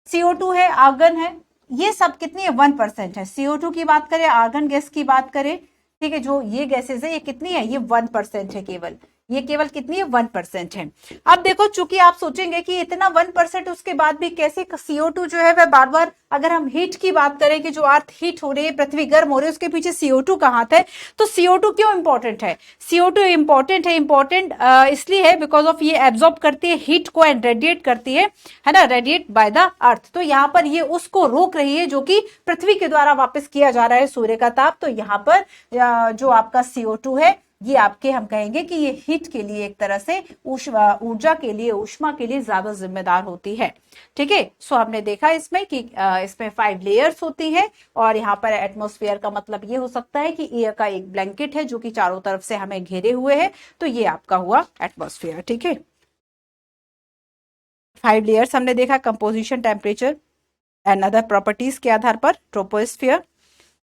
CO2 है, आर्गन है, ये सब कितनी है? 1% है। CO2 की बात करें, आर्गन गैस की बात करें, ठीक है, जो ये गैसेस है ये कितनी है? ये 1% है केवल, ये केवल कितनी है 1% है। अब देखो, चूंकि आप सोचेंगे कि इतना 1% उसके बाद भी कैसे CO2 जो है वह बार बार, अगर हम हीट की बात करें कि जो अर्थ हीट हो रही है, पृथ्वी गर्म हो रही है, उसके पीछे CO2 कहाँ था, तो CO2 क्यों इंपॉर्टेंट है? CO2 इंपॉर्टेंट है, इंपॉर्टेंट इसलिए है बिकॉज ऑफ ये एब्जॉर्ब करती है हीट को एंड रेडिएट करती है ना, रेडिएट बाय द अर्थ। तो यहाँ पर ये उसको रोक रही है जो कि पृथ्वी के द्वारा वापस किया जा रहा है सूर्य का ताप। तो यहाँ पर जो आपका CO2 है, ये आपके, हम कहेंगे कि ये हीट के लिए एक तरह से ऊर्जा के लिए, ऊष्मा के लिए ज्यादा जिम्मेदार होती है। ठीक है, सो हमने देखा इसमें कि इसमें 5 लेयर्स होती हैं, और यहाँ पर एटमॉस्फेयर का मतलब ये हो सकता है कि एयर का एक ब्लैंकेट है जो कि चारों तरफ से हमें घेरे हुए है, तो ये आपका हुआ एटमॉस्फेयर। ठीक है, 5 लेयर्स हमने देखा, composition, temperature and other properties के आधार पर, troposphere,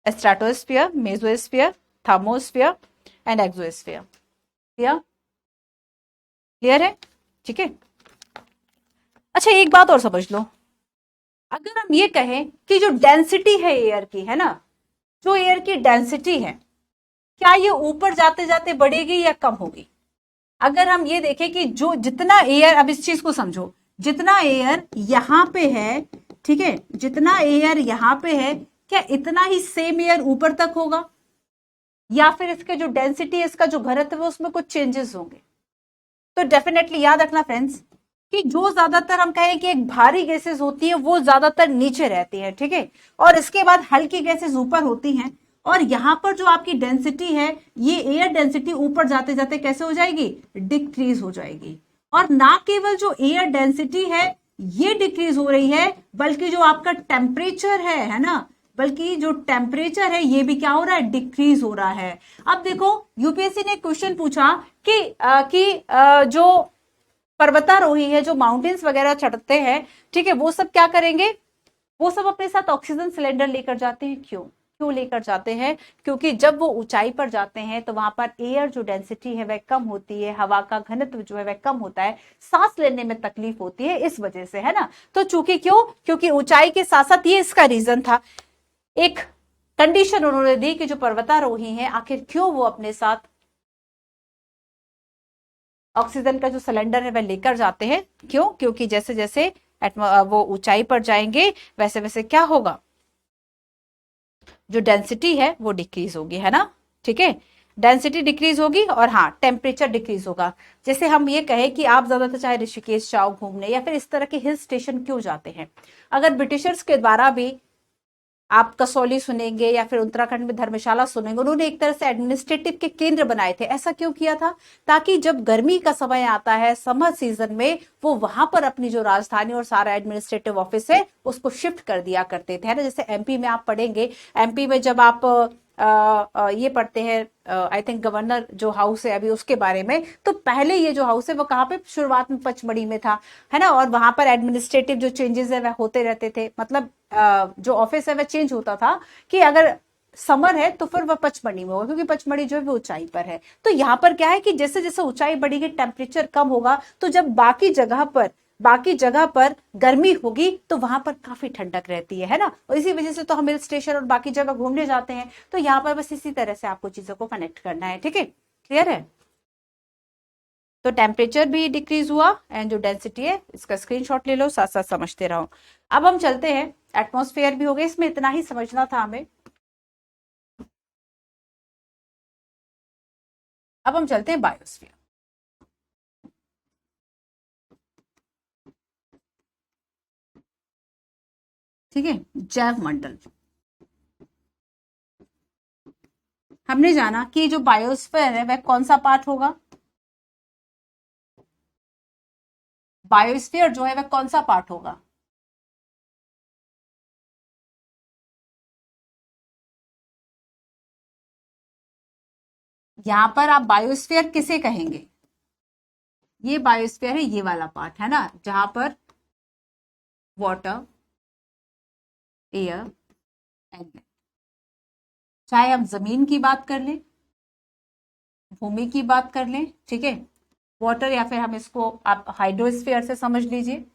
stratosphere, mesosphere, thermosphere and exosphere. Clear है? ठीक है, अच्छा एक बात और समझ लो, अगर हम ये कहें कि जो डेंसिटी है एयर की, है ना, जो एयर की डेंसिटी है, क्या ये ऊपर जाते जाते बढ़ेगी या कम होगी? अगर हम ये देखें कि जो जितना एयर, अब इस चीज को समझो, जितना एयर यहां पे है, ठीक है, जितना एयर यहां पे है, क्या इतना ही सेम एयर ऊपर तक होगा, या फिर इसके जो डेंसिटी है, इसका जो घनत्व है, उसमें कुछ चेंजेस होंगे? तो डेफिनेटली याद रखना फ्रेंड्स कि जो ज्यादातर हम कहें कि एक भारी गैसेस होती है वो ज्यादातर नीचे रहती है, ठीक है, और इसके बाद हल्की गैसेस ऊपर होती हैं, और यहां पर जो आपकी डेंसिटी है, ये एयर डेंसिटी ऊपर जाते जाते कैसे हो जाएगी, डिक्रीज हो जाएगी। और ना केवल जो एयर डेंसिटी है ये डिक्रीज हो रही है, बल्कि जो आपका टेम्परेचर है ना, बल्कि जो टेम्परेचर है ये भी क्या हो रहा है, डिक्रीज हो रहा है। अब देखो, यूपीएससी ने क्वेश्चन पूछा कि जो पर्वतारोही है, जो माउंटेन्स वगैरह चढ़ते हैं, ठीक है, वो सब क्या करेंगे, वो सब अपने साथ ऑक्सीजन सिलेंडर लेकर जाते हैं। क्यों क्यों लेकर जाते हैं? क्योंकि जब वो ऊंचाई पर जाते हैं तो वहां पर एयर जो डेंसिटी है वह कम होती है, हवा का घनत्व जो है वह कम होता है, सांस लेने में तकलीफ होती है, इस वजह से, है ना। तो चूंकि क्यों, क्योंकि ऊंचाई के साथ साथ, ये इसका रीजन था, एक कंडीशन उन्होंने दी कि जो पर्वतारोही हैं आखिर क्यों वो अपने साथ ऑक्सीजन का जो सिलेंडर है वह लेकर जाते हैं। क्यों? क्योंकि जैसे जैसे वो ऊंचाई पर जाएंगे वैसे वैसे क्या होगा, जो डेंसिटी है वो डिक्रीज होगी, है ना। ठीक है, डेंसिटी डिक्रीज होगी, और हाँ, टेम्परेचर डिक्रीज होगा। जैसे हम ये कहें कि आप ज्यादातर चाहे ऋषिकेश जाओ घूमने या फिर इस तरह के हिल स्टेशन क्यों जाते हैं, अगर ब्रिटिशर्स के द्वारा भी आप कसौली सुनेंगे या फिर उत्तराखंड में धर्मशाला सुनेंगे, उन्होंने एक तरह से एडमिनिस्ट्रेटिव के केंद्र बनाए थे। ऐसा क्यों किया था? ताकि जब गर्मी का समय आता है, समर सीजन में, वो वहां पर अपनी जो राजधानी और सारा एडमिनिस्ट्रेटिव ऑफिस है उसको शिफ्ट कर दिया करते थे, है ना। जैसे एमपी में आप पढ़ेंगे, एमपी में जब आप ये पढ़ते हैं, आई थिंक गवर्नर जो हाउस है अभी उसके बारे में, तो पहले ये जो हाउस है वो कहाँ पे, शुरुआत में पचमढ़ी में था, है ना। और वहां पर एडमिनिस्ट्रेटिव जो चेंजेस है वह होते रहते थे, मतलब जो ऑफिस है वह चेंज होता था, कि अगर समर है तो फिर वह पचमढ़ी में होगा, क्योंकि पचमढ़ी जो है वो ऊंचाई पर है। तो यहाँ पर क्या है कि जैसे जैसे ऊंचाई बढ़ेगी टेम्परेचर कम होगा, तो जब बाकी जगह पर गर्मी होगी तो वहां पर काफी ठंडक रहती है ना। और इसी वजह से तो हम हिल स्टेशन और बाकी जगह घूमने जाते हैं। तो यहाँ पर बस इसी तरह से आपको चीजों को कनेक्ट करना है, ठीक है, क्लियर है। तो टेम्परेचर भी डिक्रीज हुआ, एंड जो डेंसिटी है इसका स्क्रीनशॉट ले लो, साथ साथ समझते रहो। अब हम चलते हैं, एटमॉस्फेयर भी हो गया, इसमें इतना ही समझना था हमें। अब हम चलते हैं बायोस्फीयर। ठीक है, जैव मंडल। हमने जाना कि जो बायोस्फीयर है वह कौन सा पार्ट होगा, बायोस्फीयर जो है वह कौन सा पार्ट होगा? यहां पर आप बायोस्फीयर किसे कहेंगे? ये बायोस्फीयर है, ये वाला पार्ट, है ना, जहां पर वाटर, एयर एंड, चाहे हम जमीन की बात कर लें, भूमि की बात कर लें, ठीक है, वाटर, या फिर हम इसको आप हाइड्रोस्फीयर से समझ लीजिए,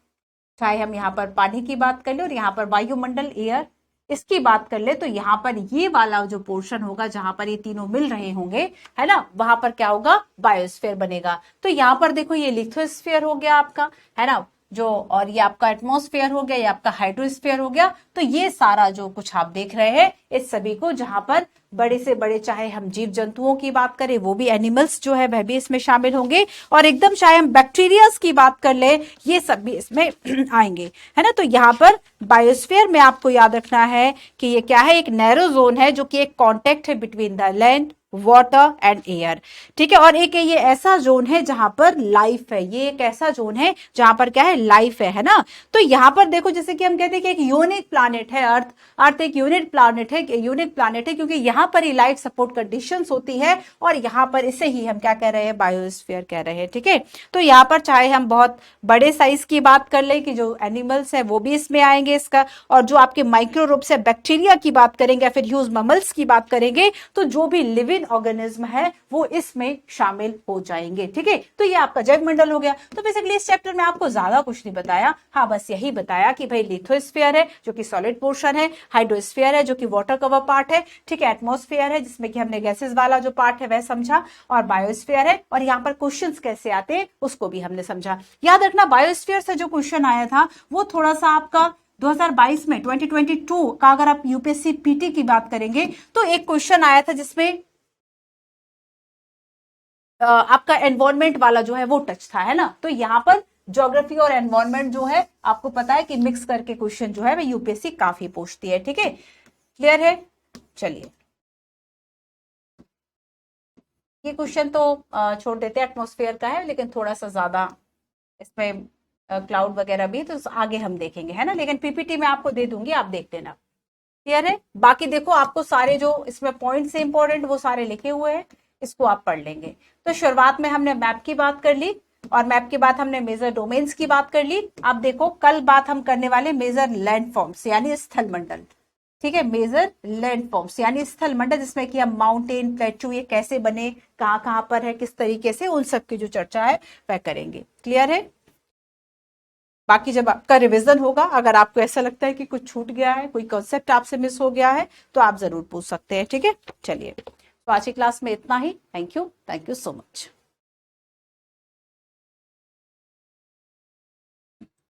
चाहे हम यहाँ पर पानी की बात कर लें, और यहाँ पर वायुमंडल, एयर, इसकी बात कर ले तो यहाँ पर ये वाला जो पोर्शन होगा जहां पर ये तीनों मिल रहे होंगे, है ना, वहां पर क्या होगा, बायोस्फीयर बनेगा। तो यहाँ पर देखो ये लिथोस्फीयर हो गया आपका, है ना, जो, और ये आपका एटमॉस्फेयर हो गया, ये आपका हाइड्रोस्फीयर हो गया। तो ये सारा जो कुछ आप देख रहे हैं इस सभी को, जहां पर बड़े से बड़े चाहे हम जीव जंतुओं की बात करें वो भी एनिमल्स जो है वह भी इसमें शामिल होंगे, और एकदम चाहे हम बैक्टीरियाज की बात कर ले ये सब भी इसमें आएंगे, है ना। तो यहाँ पर बायोस्फीयर में आपको याद रखना है कि ये क्या है, एक नैरो जोन है जो कि एक कॉन्टेक्ट है between the land, water and air, ठीक है। और एक ये ऐसा जोन है जहां पर लाइफ है, ये एक ऐसा जोन है जहां पर क्या है, लाइफ है ना। तो यहां पर देखो जैसे कि हम कहते हैं कि एक यूनिक प्लैनेट है अर्थ, अर्थ एक यूनिक प्लैनेट है, यूनिक प्लैनेट है क्योंकि यहां पर ही लाइफ सपोर्ट कंडीशंस होती है, और यहां पर इसे ही हम क्या कह रहे हैं, बायोस्फीयर कह रहे हैं, ठीक है। तो यहां पर चाहे हम बहुत बड़े साइज की बात कर ले कि जो एनिमल्स है वो भी इसमें आएंगे इसका, और जो आपके माइक्रोरोब्स है, बैक्टीरिया की बात करेंगे, फिर ह्यूज ममल्स की बात करेंगे, तो जो भी लिविंग ऑर्गेनिज्म है वो इसमें शामिल हो जाएंगे, ठीक है। तो ये आपका जैव मंडल हो गया। तो बेसिकली इस चैप्टर में आपको ज्यादा कुछ नहीं बताया, हाँ बस यही बताया कि भाई लिथोस्फीयर है जो कि सॉलिड पोर्शन है, हाइड्रोस्फीयर है जो कि वाटर कवर पार्ट है, ठीक है, एटमॉस्फेयर है जिसमें कि हमने गैसेस वाला जो पार्ट है वह समझा, और बायोस्फीयर है, और यहाँ पर क्वेश्चंस कैसे आते हैं उसको भी हमने समझा। याद रखना बायोस्फीयर से जो क्वेश्चन आया था वो थोड़ा सा आपका 2022 में 2022 का, अगर आप यूपीएससी पीटी की बात करेंगे तो एक क्वेश्चन आया था जिसमें आपका एनवायरमेंट वाला जो है वो टच था, है ना। तो यहाँ पर ज्योग्राफी और एनवायरमेंट जो है आपको पता है कि मिक्स करके क्वेश्चन जो है वो यूपीएससी काफी पूछती है, ठीक है, क्लियर है। चलिए ये क्वेश्चन तो छोड़ देते हैं, एटमॉस्फेयर का है लेकिन थोड़ा सा ज्यादा इसमें क्लाउड वगैरह भी, तो आगे हम देखेंगे, है ना, लेकिन पीपीटी में आपको दे दूंगी, आप देख लेना, क्लियर है। बाकी देखो आपको सारे जो इसमें पॉइंट्स इंपॉर्टेंट वो सारे लिखे हुए हैं, इसको आप पढ़ लेंगे। तो शुरुआत में हमने मैप की बात कर ली, और मैप के बाद हमने मेजर डोमेन्स की बात कर ली। अब देखो कल बात हम करने वाले मेजर लैंडफॉर्म्स यानी स्थल मंडल, ठीक है, मेजर लैंडफॉर्म्स यानी स्थल मंडल, जिसमें कि हम माउंटेन, प्लेटू ये कैसे बने, कहाँ कहाँ पर है, किस तरीके से, उन सब की जो चर्चा है वह करेंगे, क्लियर है। बाकी जब आपका रिवीजन होगा, अगर आपको ऐसा लगता है कि कुछ छूट गया है, कोई कॉन्सेप्ट आपसे मिस हो गया है, तो आप जरूर पूछ सकते हैं, ठीक है। चलिए तो आज की क्लास में इतना ही, थैंक यू सो मच।